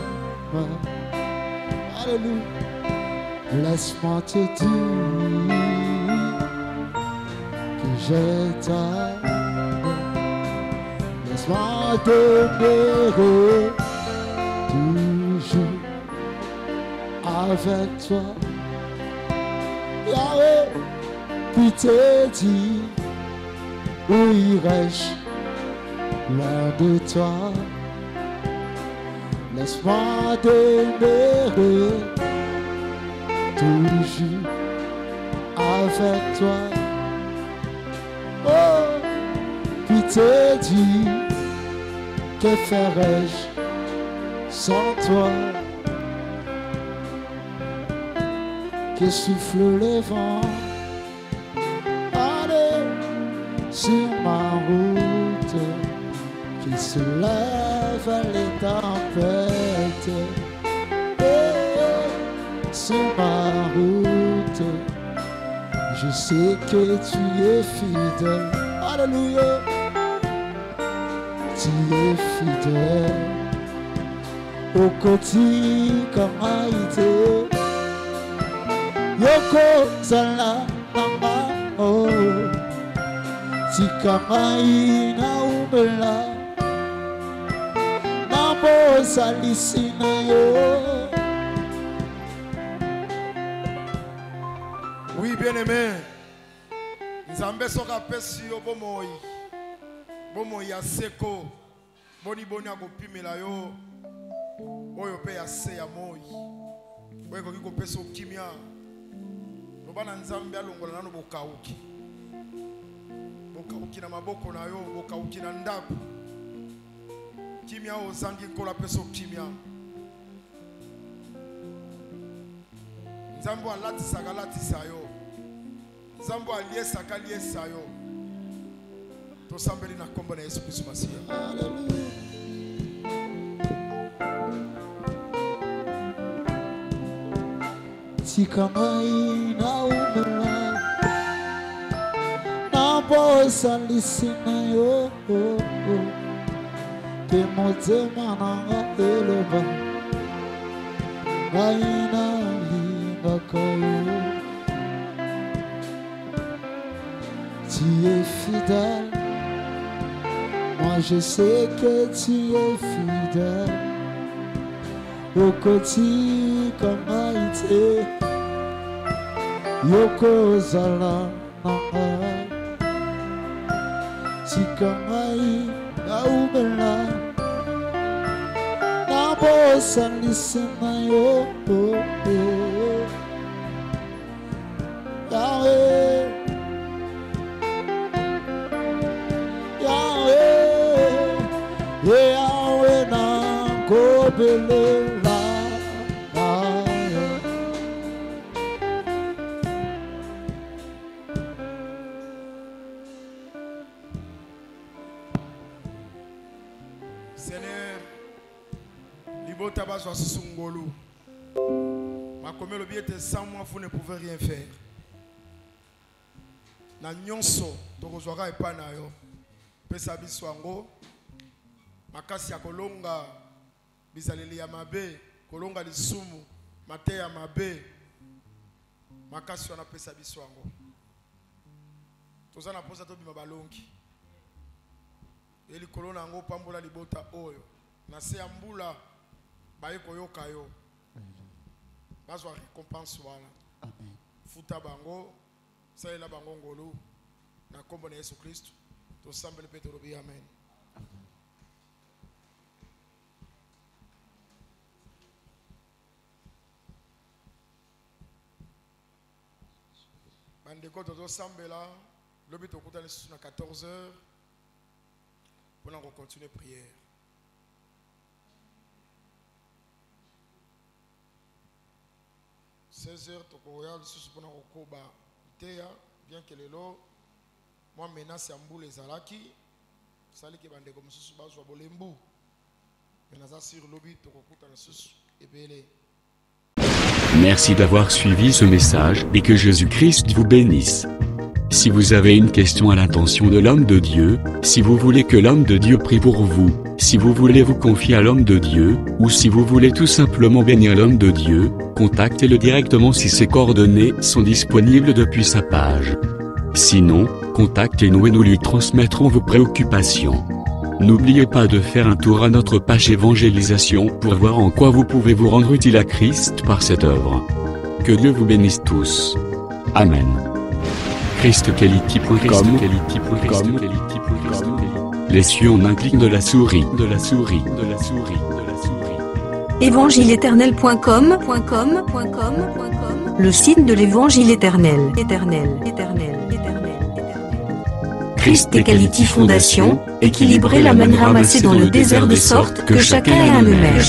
Alléluia. Laisse-moi te dire que je t'aime. Laisse-moi demeurer toujours avec toi. Yahweh, puis te dire où irai-je loin de toi. Laisse-moi demeurer toujours avec toi. Oh, puis te dire, que ferais-je sans toi? Que souffle les vents, allez sur ma route, qui se lève les tempêtes. Sur ma route, je sais que tu es fidèle. Alléluia. Tu es fidèle. Au quotidien, Yoko Zala Mama Oh Tikamai na umela Nabo Salisina yo. Oui, bien-aimé. Nzambe soka pesi yo bomoi. Bomoi ya seko. Boni boni akopimela yo. Oyo pe ya se ya moi. Oyo koki kopesa okimia. Lobana Nzambe alongola nano bokauki. Bokauki na maboko na yo, bokauki na ndako. Kimia ozangi kola pesa okimia. Nzambe alatisaka latisa yo. Nzambe aliesaka liesa yo. Tosambeli na kombo na Yesu Kristo Masiya. Hallelujah. Tikamai na umela Nabo Salisina yo. Te motema nanga eloba Gaina tu es fidèle, moi je sais que tu es fidèle. Au quotidien comme Haïti, Yoko Zala Nanga, Tikamai Naumela, Nabo Salisina yo. Yahweh, Yahweh, Yahweh na kobelela. Seigneur, libota bazwa susungolu. Ma comme le bien était sans moi, vous ne pouvez rien faire. Na nyonso tokozwaka epa na yo pesa biso yango makasi ya kolonga bizaleli ya mabe kolonga lisumu mate ya mabe makasi wana pesa biso yango toza na posa tobima balongi eli kolona yango pambola libota oyo na se ya mbula baye koyoka yo bazwa récompense wana. Amen. Futa bango salela bango ngolu na kombo na Yesu Kristo tosambele Petro bi amen. Bandeko tosambela lobi tokutana na 14h pour nous continuer prière. « 16h, tokoya lisusu pona kokoba teya bien que lelo moi menace ambu les alaki sali ke bande comme susu bazwa bolembu menaza sur lobby tokokuta na susu ebele. Merci d'avoir suivi ce message et que Jésus-Christ vous bénisse. Si vous avez une question à l'intention de l'homme de Dieu, si vous voulez que l'homme de Dieu prie pour vous, si vous voulez vous confier à l'homme de Dieu, ou si vous voulez tout simplement bénir l'homme de Dieu, contactez-le directement si ses coordonnées sont disponibles depuis sa page. Sinon, contactez-nous et nous lui transmettrons vos préoccupations. N'oubliez pas de faire un tour à notre page évangélisation pour voir en quoi vous pouvez vous rendre utile à Christ par cette œuvre. Que Dieu vous bénisse tous. Amen. ChristKelity.com. Les cieux en un clic de la souris. Évangile-éternel.com. Le site de l'évangile éternel. Christ et Quality Fondation, équilibrer la manne ramassée dans le désert de sorte que chacun ait un numère.